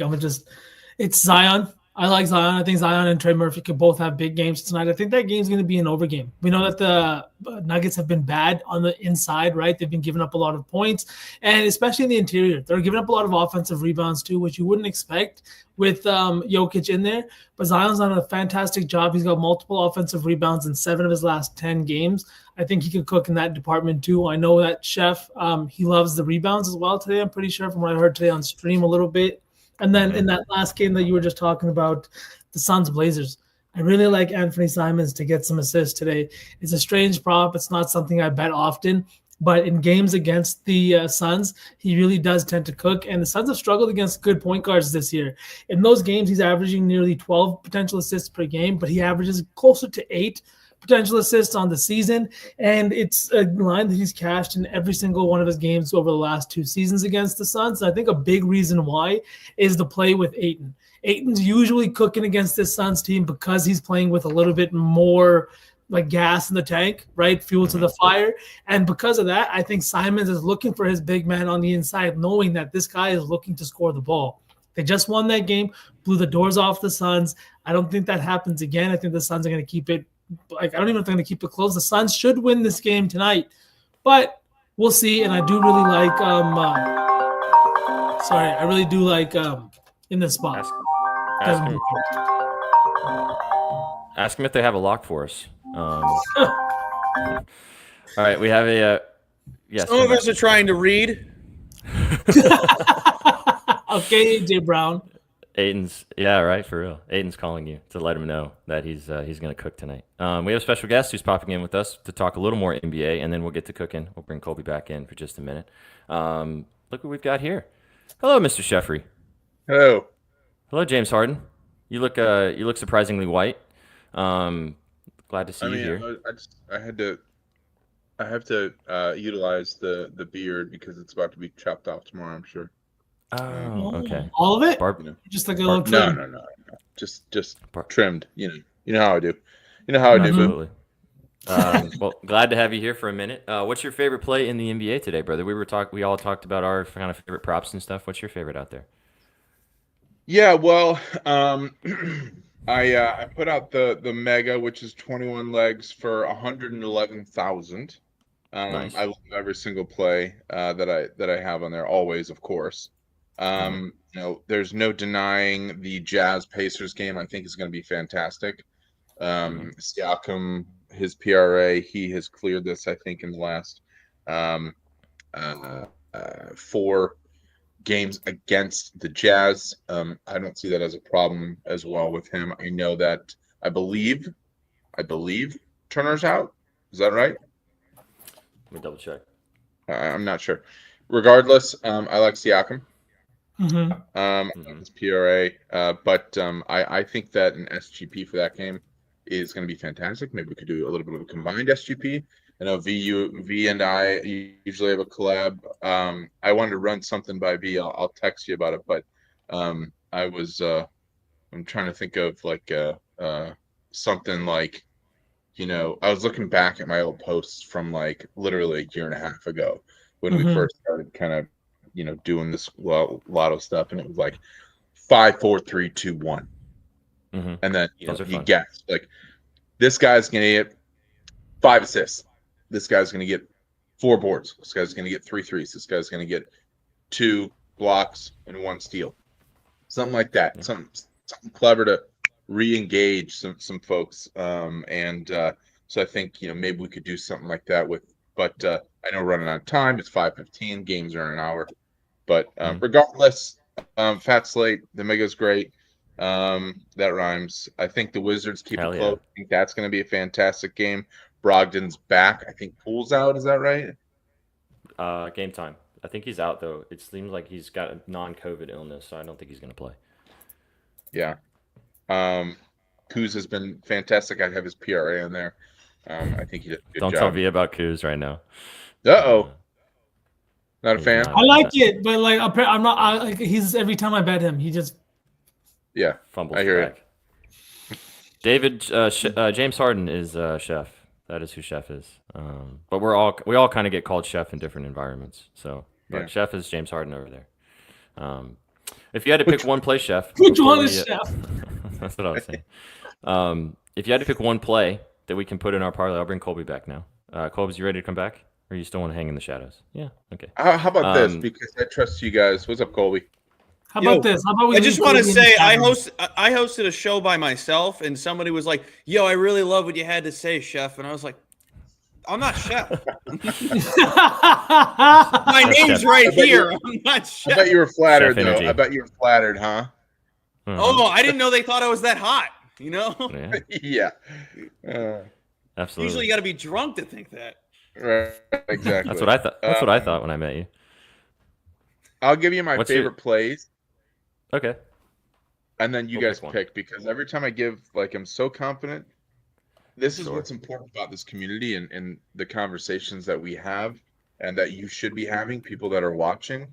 It's Zion. I like Zion. I think Zion and Trey Murphy could both have big games tonight. I think that game's going to be an over game. We know that the Nuggets have been bad on the inside, right? They've been giving up a lot of points, and especially in the interior. They're giving up a lot of offensive rebounds too, which you wouldn't expect with Jokic in there. But Zion's done a fantastic job. He's got multiple offensive rebounds in 7 of his last 10 games. I think he could cook in that department too. I know that Chef, he loves the rebounds as well today. I'm pretty sure from what I heard today on stream a little bit. And then in that last game that you were just talking about, the Suns Blazers, I really like Anthony Simons to get some assists today. It's a strange prop. It's not something I bet often, but in games against the Suns, he really does tend to cook. And the Suns have struggled against good point guards this year. In those games, he's averaging nearly 12 potential assists per game, but he averages closer to 8 potential assists on the season, and it's a line that he's cashed in every single one of his games over the last 2 seasons against the Suns. And I think a big reason why is the play with Ayton. Ayton's usually cooking against this Suns team because he's playing with a little bit more like gas in the tank, right? Fuel to the fire. And because of that, I think Simons is looking for his big man on the inside, knowing that this guy is looking to score the ball. They just won that game, blew the doors off the Suns. I don't think that happens again. I think the Suns are going to keep it. I don't even know if they're going to keep it close. The Suns should win this game tonight, but we'll see. And I do really like. I really do like in this spot. Ask him if they have a lock for us. All right, we have a. Yes. Some of us are trying to read. Okay, AJ Brown. Aiden's, yeah, right, for real. Aiden's calling you to let him know that he's going to cook tonight. We have a special guest who's popping in with us to talk a little more NBA, and then we'll get to cooking. We'll bring Colby back in for just a minute. Look what we've got here. Hello, Mr. Sheffrey. Hello. Hello, James Harden. You look surprisingly white. Glad to see you here. I have to utilize the beard because it's about to be chopped off tomorrow, I'm sure. Oh, okay. All of it? Just like a little trim? No. Just trimmed. You know how I do. You know how I do. Absolutely. Well, glad to have you here for a minute. What's your favorite play in the NBA today, brother? We all talked about our kind of favorite props and stuff. What's your favorite out there? Yeah, well, I put out the mega, which is 21 legs for 111,000. Nice. I love every single play that I have on there, always, of course. There's no denying the Jazz Pacers game. I think is going to be fantastic. Siakam, his PRA, he has cleared this, I think, in the last 4 games against the Jazz. I don't see that as a problem as well with him. I know that I believe Turner's out. Is that right? Let me double check. I'm not sure. Regardless, I like Siakam. His PRA, but I think that an SGP for that game is going to be fantastic. Maybe we could do a little bit of a combined SGP. I know V and I usually have a collab. I wanted to run something by V. I'll text you about it, but I'm trying to think of like something like, I was looking back at my old posts from like literally a year and a half ago when we first started kind of doing this lotto stuff, and it was like 5, 4, 3, 2, 1. Mhm. And then Those are you fun. guess like this guy's gonna get 5 assists. This guy's gonna get 4 boards. This guy's gonna get 3 threes. This guy's gonna get 2 blocks and 1 steal. Something like that. Something clever to re-engage some folks. So I think maybe we could do something like that but I know running out of time. It's 5:15. Games are in an hour. But regardless, fat slate. The Mega's great. That rhymes. I think the Wizards keep Hell it yeah. close. I think that's going to be a fantastic game. Brogdon's back. I think Poole's out. Is that right? Game time. I think he's out though. It seems like he's got a non-COVID illness, so I don't think he's going to play. Yeah. Kuz has been fantastic. I have his PRA in there. I think he did a good Don't job. tell me about Kuz right now. Uh-oh. Not a He's fan? not. I like it, but like I'm not. Like he's every time I bet him, he just Yeah. Fumbles I hear back. David James Harden is chef. That is who chef is. But we all kind of get called chef in different environments. So, but Yeah. chef is James Harden over there. If you had to pick one play, chef. which before one is we- chef? That's what I was saying. If you had to pick one play that we can put in our parlay, I'll bring Colby back now. Colby, you ready to come back? Or you still want to hang in the shadows? Yeah. Okay. How about this? Because I trust you guys. What's up, Colby? How about this? How about we I just leave want to Kobe in the say I shadows? hosted a show by myself, and somebody was like, "Yo, I really love what you had to say, Chef," and I was like, "I'm not Chef. My name's Chef. right here. I'm not I Chef." bet you were flattered, Chef though. energy. I bet you were flattered, huh? Oh, I didn't know they thought I was that hot. You know, Yeah, Yeah. absolutely. usually you got to be drunk to think that. Right. Exactly. That's what I thought. That's what I thought when I met you. I'll give you my What's your- favorite plays, Okay. and then you We'll guys pick one. pick, because every time I give, I'm so confident. This is Sure. what's important about this community and the conversations that we have and that you should be having, people that are watching.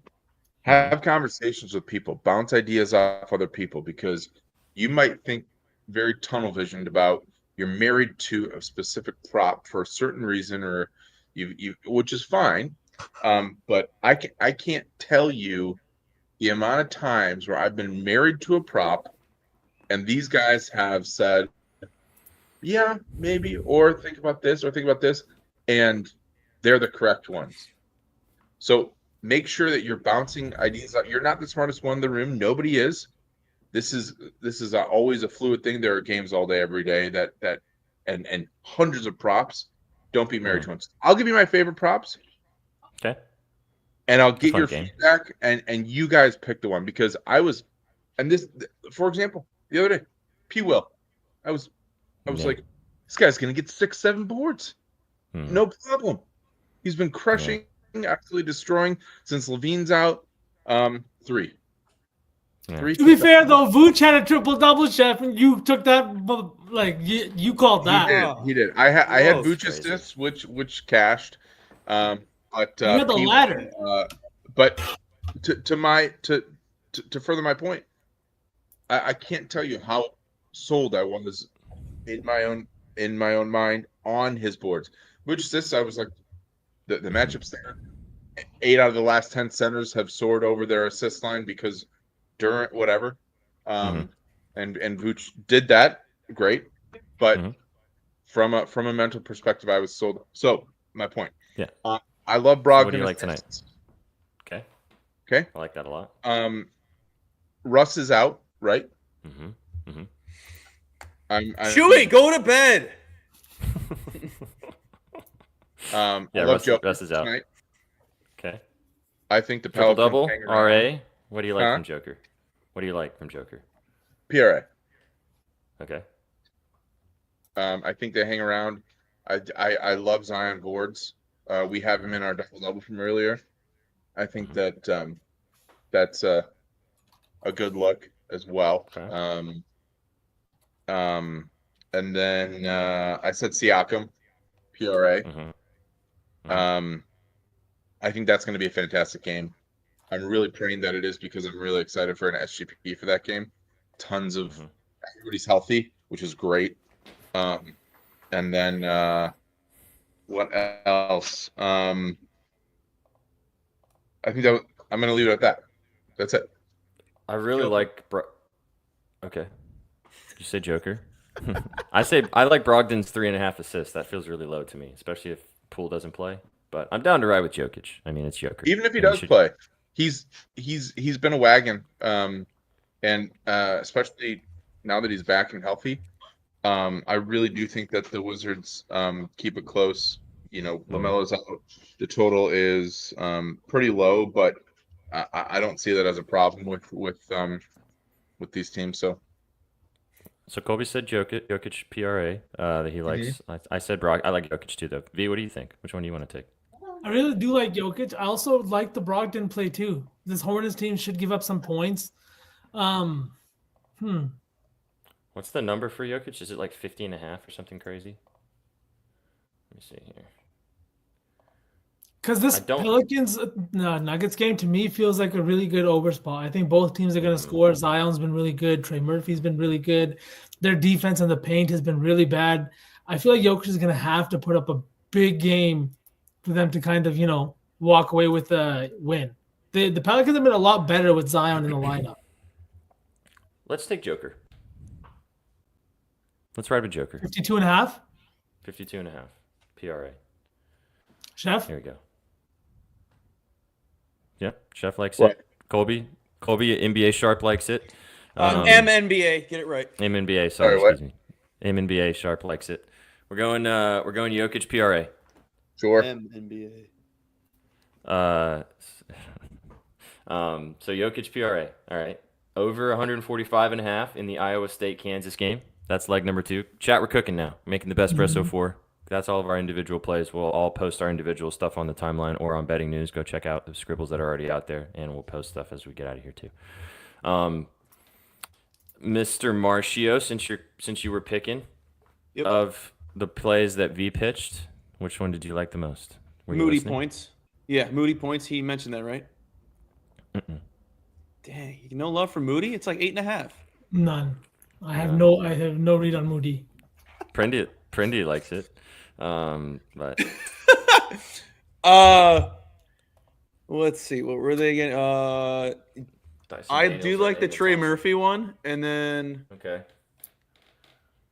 Have conversations with people, bounce ideas off other people, because you might think very tunnel visioned about you're married to a specific prop for a certain reason, or you which is fine. But I can't tell you the amount of times where I've been married to a prop and these guys have said, yeah, maybe, or think about this, and they're the correct ones. So make sure that you're bouncing ideas out. You're not the smartest one in the room. Nobody is. This is always a fluid thing. There are games all day, every day and hundreds of props. Don't be married to them. I'll give you my favorite props, Okay. and I'll get fun your game. feedback, and you guys pick the one, because I was, and this, for example, the other day, P. Will, I was Yeah. like, this guy's gonna get 6, 7 boards, Mhm. no problem. He's been crushing, absolutely destroying since Levine's out. 3. Yeah. 3. To be fair though, Vooch had a triple double, Chef, and you took that like you called that. He did. I had Gross. Vooch Crazy. assists, which cashed. But You had the P- ladder. But to further my point, I can't tell you how sold I was in my own mind on his boards. Vooch assists, I was like, the matchups there. 8 out of the last 10 centers have soared over their assist line because Durant, whatever. And Vooch did that, great. But Mhm. from a mental perspective, I was sold. So my point. Yeah. I love Brogdon. what do you like tonight? assists. Okay. Okay. I like that a lot. Russ is out, right? Mm-hmm. Chewy, go to bed. I Yeah, love Joker Russ is out. tonight. Okay. I think the Triple Pelicans double. hang around. RA. What do you like Huh? from Joker? What do you like from Joker? PRA. Okay. I think they hang around. I love Zion boards. We have him in our double double from earlier. I think that that's a good look as well. Okay. And then I said Siakam, PRA. Mm-hmm. I think that's going to be a fantastic game. I'm really praying that it is, because I'm really excited for an SGP for that game. Tons of everybody's healthy, which is great. And then what else? I think I'm going to leave it at that. That's it. I really Joker. like. Okay. Did you say Joker? I like Brogdon's 3.5 assists. That feels really low to me, especially if Poole doesn't play. But I'm down to ride with Jokic. I mean, it's Joker. Even if he And does play, he's been a wagon. And especially now that he's back and healthy, I really do think that the Wizards keep it close. LaMelo's out. The total is pretty low, but I don't see that as a problem with these teams. So Colby said Jokic PRA that he likes. I said Brock. I like Jokic too, though. V, what do you think? Which one do you want to take? I really do like Jokic. I also like the Brogdon play too. This Hornets team should give up some points. What's the number for Jokic? Is it like 50.5 or something crazy? Let me see here. Because this Pelicans Nuggets game to me feels like a really good over spot. I think both teams are going to score. Zion's been really good. Trey Murphy's been really good. Their defense in the paint has been really bad. I feel like Jokic is going to have to put up a big game for them to kind of, walk away with a win. The Pelicans have been a lot better with Zion in the lineup. Let's take Joker. Let's ride with Joker. 52.5? 52.5 PRA. Chef? Here we go. Yep, Chef likes What? it. Colby, NBA Sharp likes it. MNBA, get it right. MNBA, Sorry, excuse me. MNBA Sharp likes it. We're going Jokic PRA. Sure. MNBA. So Jokic PRA. All right. Over 145.5 in the Iowa State-Kansas game. That's leg number 2. Chat, we're cooking now. Making the BETSPRESSO 4. That's all of our individual plays. We'll all post our individual stuff on the timeline or on Betting News. Go check out the scribbles that are already out there, and we'll post stuff as we get out of here too. Mr. Marcio, since you were picking of the plays that V pitched, which one did you like the most? Moody points. Yeah, Moody points. He mentioned that, right? Dang, no love for Moody? It's like 8.5. None. I have no read on Moody. Prendy likes it. But let's see. What were they again? I do like the Trey Murphy one, and then okay.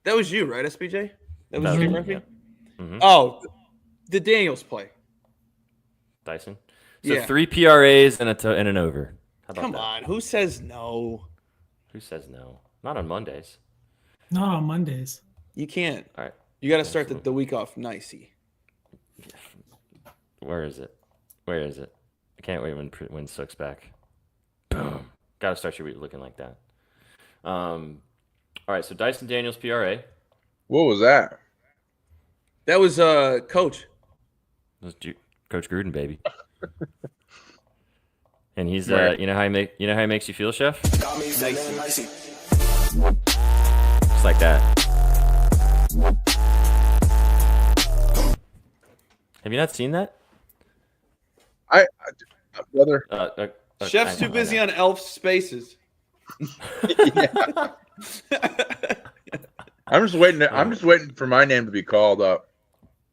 That was you, right, SBJ? That was Trey Murphy? Yeah. Mm-hmm. Oh, the Daniels play. Dyson. So 3 PRAs and an over. How about Come that? on, who says no? Who says no? Not on Mondays. Not on Mondays. You can't. All right. You got to start the week off nicey. Where is it? I can't wait when Sook's back. Boom. Got to start your week looking like that. All right, so Dyson Daniels PRA. What was that? That was Coach. That was Coach Gruden, baby. And he's you know how he makes you feel, Chef? Nicey. Just like that. Have you not seen that? I brother. Chef's too busy on Elf Spaces. I'm just waiting for my name to be called up.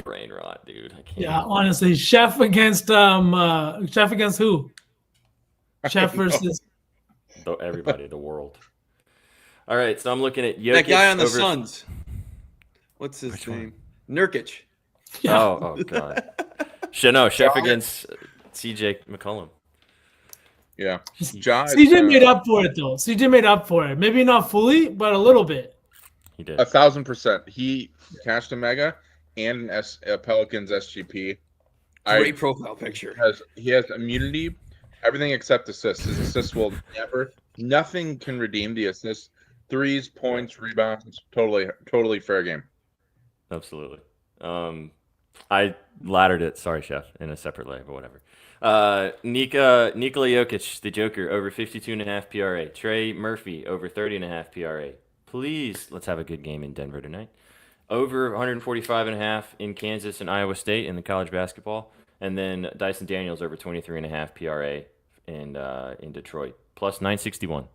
Brain rot, dude. I can't. Yeah, honestly, Chef against who? Chef versus everybody, the world. All right, so I'm looking at Jokic. That guy on the Suns. What's his name? Nurkic. Yeah. Oh God. Chef against CJ McCollum. Yeah. CJ made up for it though. CJ made up for it. Maybe not fully, but a little bit. He did. 1,000%. He cashed a mega and a Pelicans SGP. Great profile picture. He has immunity, everything except assists. His assists will nothing can redeem the assists. Threes, points, rebounds, totally fair game. Absolutely. I laddered it. Sorry, Chef, in a separate leg, but whatever. Nikola Jokic, the Joker, over 52.5 PRA. Trey Murphy, over 30.5 PRA. Please, let's have a good game in Denver tonight. Over 145.5 in Kansas and Iowa State in the college basketball. And then Dyson Daniels, over 23.5 PRA in Detroit. Plus 961.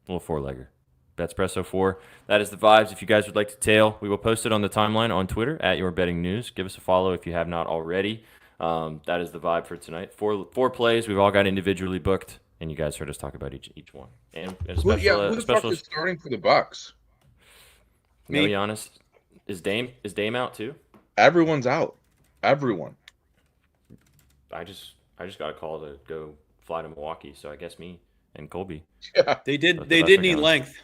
Little four-legger. BETSPRESSO 4. That is the vibes. If you guys would like to tail, we will post it on the timeline on Twitter at Your Betting News. Give us a follow if you have not already. That is the vibe for tonight. Four plays. We've all got individually booked. and you guys heard us talk about each one. And a Who special, the fuck is starting for the Bucks? to be honest, is Dame out too? Everyone's out. Everyone. I just got a call to go fly to Milwaukee, so I guess me and Colby. Yeah. They did That's they the did best need they're length,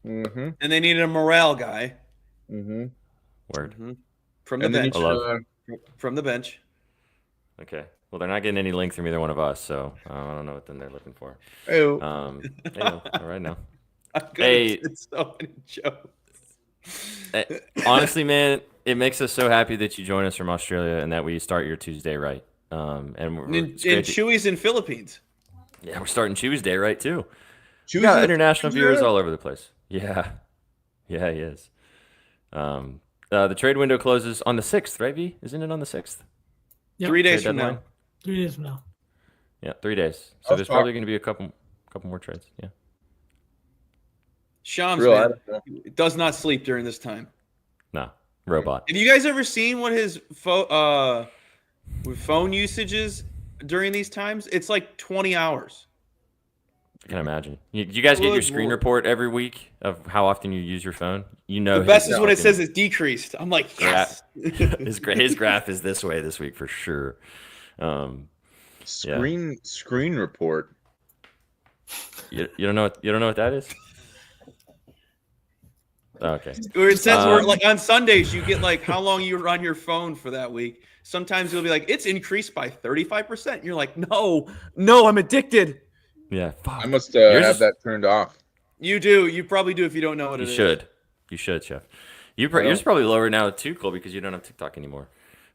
Mm-hmm. and they needed a morale guy Mm-hmm. Word. from the And then bench. I love- From the bench. Okay. Well, they're not getting any length from either one of us, so I don't know what then they're looking for. Oh. All right now. I'm gonna Hey. get so many jokes. Honestly, man, it makes us so happy that you join us from Australia and that we start your Tuesday right. And And it's great to- Chewy's in Philippines. yeah, we're starting Tuesday right too. We Choose got the- international viewers all over the place. Yeah, he is. The trade window closes on the 6th, right, V? Isn't it on the 6th? Yep. 3 days Trade from deadline? now. 3 days from now. Yeah, 3 days. So I'll there's talk- probably going to be a couple more trades. Yeah. Shams, Real man, attitude. does not sleep during this time. No, robot. Have you guys ever seen what his phone usage is during these times? It's like 20 hours. I can imagine. You guys get your Good screen Lord. report every week of how often you use your phone? You know, The best his is when it fucking- says it's decreased. I'm like, yes. his graph is this way this week for sure. Screen report. You don't know what that is? Okay. Or it says where, like on Sundays you get like how long you were on your phone for that week. Sometimes you'll be like, it's increased by 35%. You're like, no, I'm addicted. Yeah. Fuck. I must Yours have is- that turned off. You do. You probably do if you don't know what You it is. should. You should, Chef. Yours don't. probably lower now too, Cole, because you don't have TikTok anymore.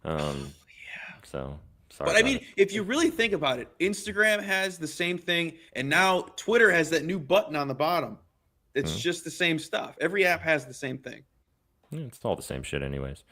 So sorry. But I about mean, it. if you really think about it, Instagram has the same thing, and now Twitter has that new button on the bottom. It's just the same stuff. Every app has the same thing. Yeah, it's all the same shit, anyways.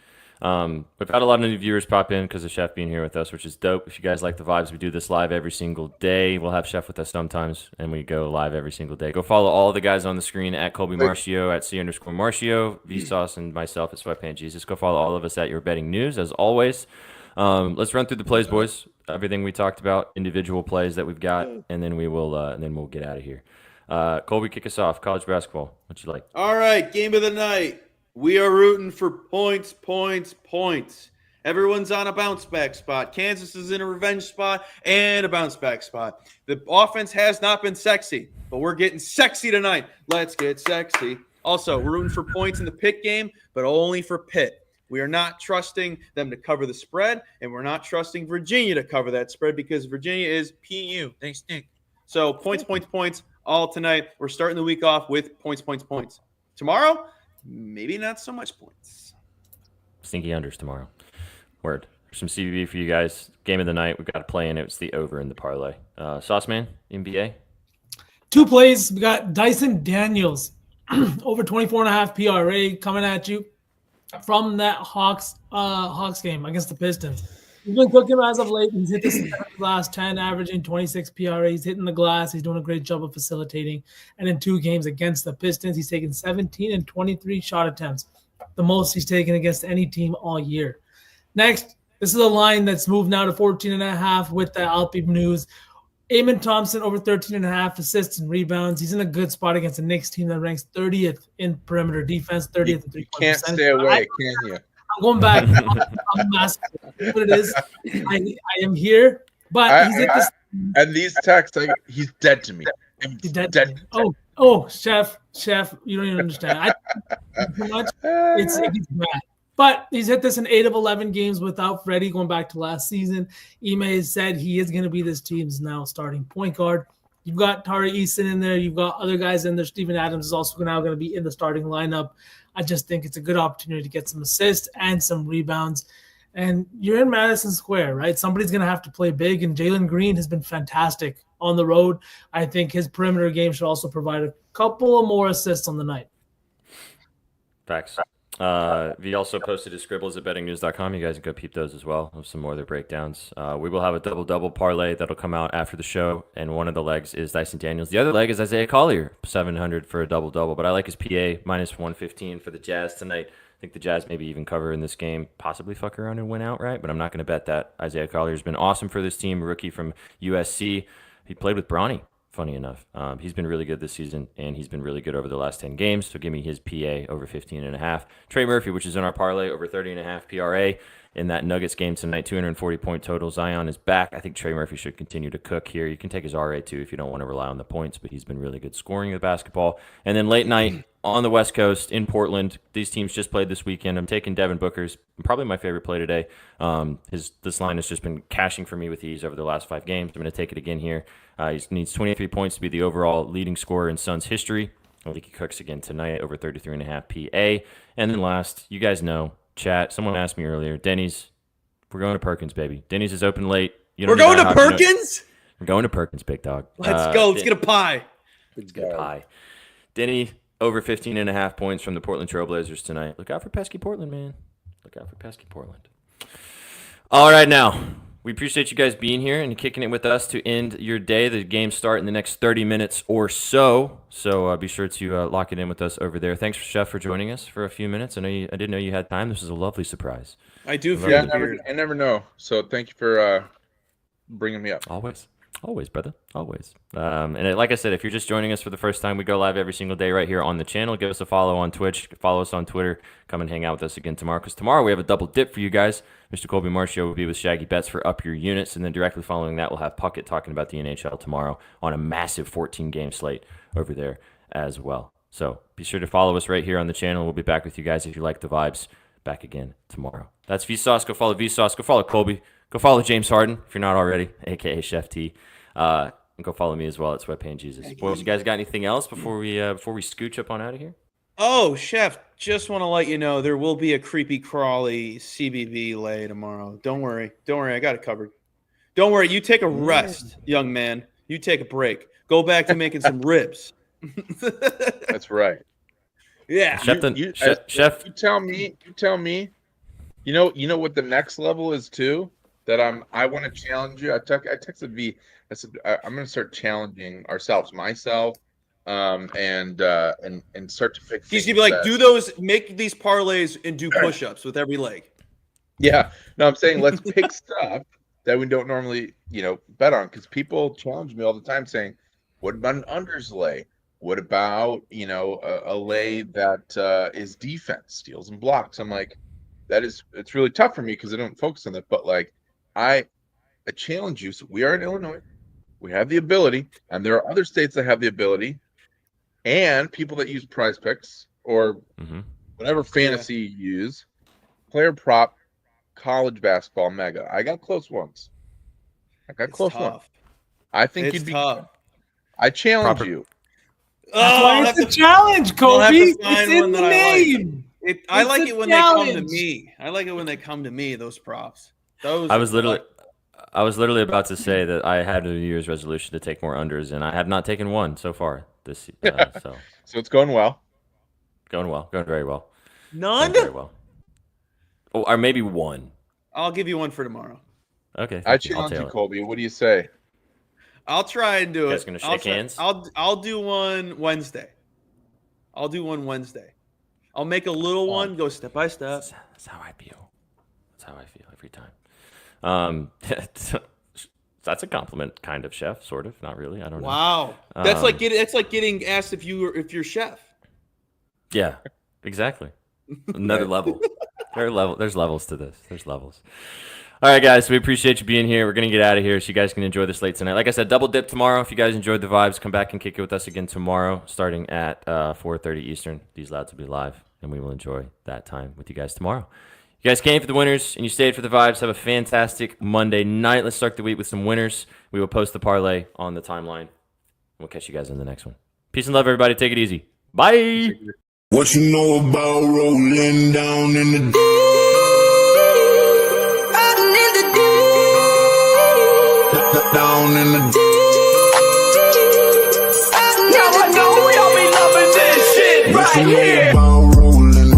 We've had a lot of new viewers pop in because of Chef being here with us, which is dope. If you guys like the vibes, we do this live every single day. We'll have Chef with us sometimes, and we go live every single day. Go follow all the guys on the screen at Colby Marcio, at C_Marcio, Vsauce, and myself at Sweatpant Jesus. Go follow all of us at Your Betting News, as always. Let's run through the plays, boys. Everything we talked about, individual plays that we've got, and then we'll get out of here. Colby, kick us off. College basketball. What you like? All right, game of the night. We are rooting for points. Everyone's on a bounce back spot. Kansas is in a revenge spot and a bounce back spot. The offense has not been sexy, but we're getting sexy tonight. Let's get sexy. Also, we're rooting for points in the Pitt game, but only for Pitt. We are not trusting them to cover the spread, and we're not trusting Virginia to cover that spread because Virginia is PU. They stink. So points, all tonight. We're starting the week off with points. Tomorrow, maybe not so much points. Stinky unders tomorrow. Word. There's some CBB for you guys. Game of the night. We've got to play in it. It's the over in the parlay. Sauceman, NBA. 2 plays. We got Dyson Daniels over 24.5 PRA coming at you from that Hawks game against the Pistons. He's been cooking as of late. He's hit the last 10, averaging 26 PRA. He's hitting the glass. He's doing a great job of facilitating. And in 2 games against the Pistons, he's taken 17 and 23 shot attempts, the most he's taken against any team all year. Next, this is a line that's moved now to 14.5 with the Alpi news. Eamon Thompson over 13.5 assists and rebounds. He's in a good spot against the Knicks team that ranks 30th in perimeter defense, 30th in You three-point can't percentage. stay away, can you? I'm going back. I'm asking what it is. I am here, but he's at this. And these texts, he's dead to me. He's dead to me. Oh, chef, you don't even understand. I too much. It's bad. But he's hit this in 8 of 11 games without Freddie, going back to last season. Ime has said he is going to be this team's now starting point guard. You've got Tari Easton in there. You've got other guys in there. Steven Adams is also now going to be in the starting lineup. I just think it's a good opportunity to get some assists and some rebounds. And you're in Madison Square, right? Somebody's going to have to play big, and Jalen Green has been fantastic on the road. I think his perimeter game should also provide a couple of more assists on the night. Facts. V also posted his scribbles at bettingnews.com. You guys can go peep those as well. Have some more of their breakdowns. We will have a double-double parlay that'll come out after the show, and one of the legs is Dyson Daniels. The other leg is Isaiah Collier, 700 for a double-double. But I like his PA, minus 115 for the Jazz tonight. I think the Jazz maybe even cover in this game, possibly fuck around and win outright, but I'm not going to bet that. Isaiah Collier has been awesome for this team, rookie from USC. he played with Bronny, funny enough. He's been really good this season, and he's been really good over the last 10 games. So give me his PA over 15.5. Trey Murphy, which is in our parlay, over 30.5 PRA. In that Nuggets game tonight, 240-point total. Zion is back. I think Trey Murphy should continue to cook here. You can take his RA too if you don't want to rely on the points, but he's been really good scoring the basketball. And then late night on the West Coast in Portland, these teams just played this weekend. I'm taking Devin Booker's, probably my favorite play today. This line has just been cashing for me with ease over the last 5 games. I'm going to take it again here. He needs 23 points to be the overall leading scorer in Suns history. I think he cooks again tonight over 33.5 PA. And then last, you guys know, chat, someone asked me earlier, Denny's, we're going to Perkins, baby. Denny's is open late. We're going to Perkins? We're going to Perkins, big dog. Let's go. Let's get a pie. Let's get a pie. Denny, over 15.5 points from the Portland Trailblazers tonight. Look out for pesky Portland, man. Look out for pesky Portland. All right, now, we appreciate you guys being here and kicking it with us to end your day. The games start in the next 30 minutes or so. So be sure to lock it in with us over there. Thanks, Chef, for joining us for a few minutes. I didn't know you had time. This was a lovely surprise. I do feel I never know. So thank you for bringing me up. Always, brother. Always. Like I said, if you're just joining us for the first time, we go live every single day right here on the channel. Give us a follow on Twitch. Follow us on Twitter. Come and hang out with us again tomorrow, because tomorrow we have a double dip for you guys. Mr. Colby Marcio will be with Shaggy Betts for Up Your Units, and then directly following that, we'll have Puckett talking about the NHL tomorrow on a massive 14-game slate over there as well. So be sure to follow us right here on the channel. We'll be back with you guys if you like the vibes. Back again tomorrow. That's Vsauce. Go follow Vsauce. Go follow Colby. Go follow James Harden if you're not already, a.k.a. Chef T. And go follow me as well at Sweatpants Jesus. Boys, you guys got anything else before we scooch up on out of here? Oh, Chef, just want to let you know there will be a creepy crawly CBB lay tomorrow. Don't worry. I got it covered. Don't worry. You take a rest, young man. You take a break. Go back to making some ribs. That's right. Yeah. Chef. You tell me. You know what the next level is too? That I want to challenge you. I texted V. I said I'm going to start challenging myself, and start to pick. He's gonna be like, make these parlays and do push-ups with every leg. Yeah, no, I'm saying let's pick stuff that we don't normally, bet on, because people challenge me all the time saying, "What about an unders lay? What about a lay that is defense, steals and blocks?" I'm like, it's really tough for me because I don't focus on that. But I challenge you. So we are in Illinois. We have the ability, and there are other states that have the ability, and people that use Prize Picks or whatever fantasy you use. Player prop, college basketball, mega. I got close ones. I think you'd be tough. I challenge you. Oh, that's a challenge, Kobe. It's in the name. I like it when they come to me. I like it when they come to me. Those props. I was literally about to say that I had a New Year's resolution to take more unders, and I have not taken one so far this. So it's going well. Going very well. None. Very well. Oh, or maybe one. I'll give you one for tomorrow. Okay. I challenge you, Colby. What do you say? I'll try and do it. You guys gonna shake hands? I'll do one Wednesday. I'll I'll make a little one, go step by step. That's how I feel. Every time. That's a compliment, kind of, Chef. Sort of, not really. I don't know. Wow, that's like getting asked if you're chef. Yeah, exactly. Another level. There's levels to this. There's levels. All right, guys, we appreciate you being here. We're going to get out of here so you guys can enjoy the slate tonight. Like I said, double dip tomorrow. If you guys enjoyed the vibes, come back and kick it with us again tomorrow starting at 4:30 Eastern. These lads will be live, and we will enjoy that time with you guys tomorrow. You guys came for the winners, and you stayed for the vibes. Have a fantastic Monday night. Let's start the week with some winners. We will post the parlay on the timeline. We'll catch you guys in the next one. Peace and love, everybody. Take it easy. Bye. What you know about rolling down in the down in the Now I know we all be loving this shit right here. about rolling.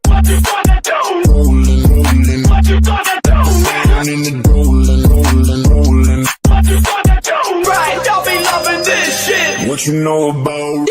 What you gonna do? Rolling. What you gonna do, man? Down in the rolling. What you gonna do? Right, y'all be loving this shit. What you know about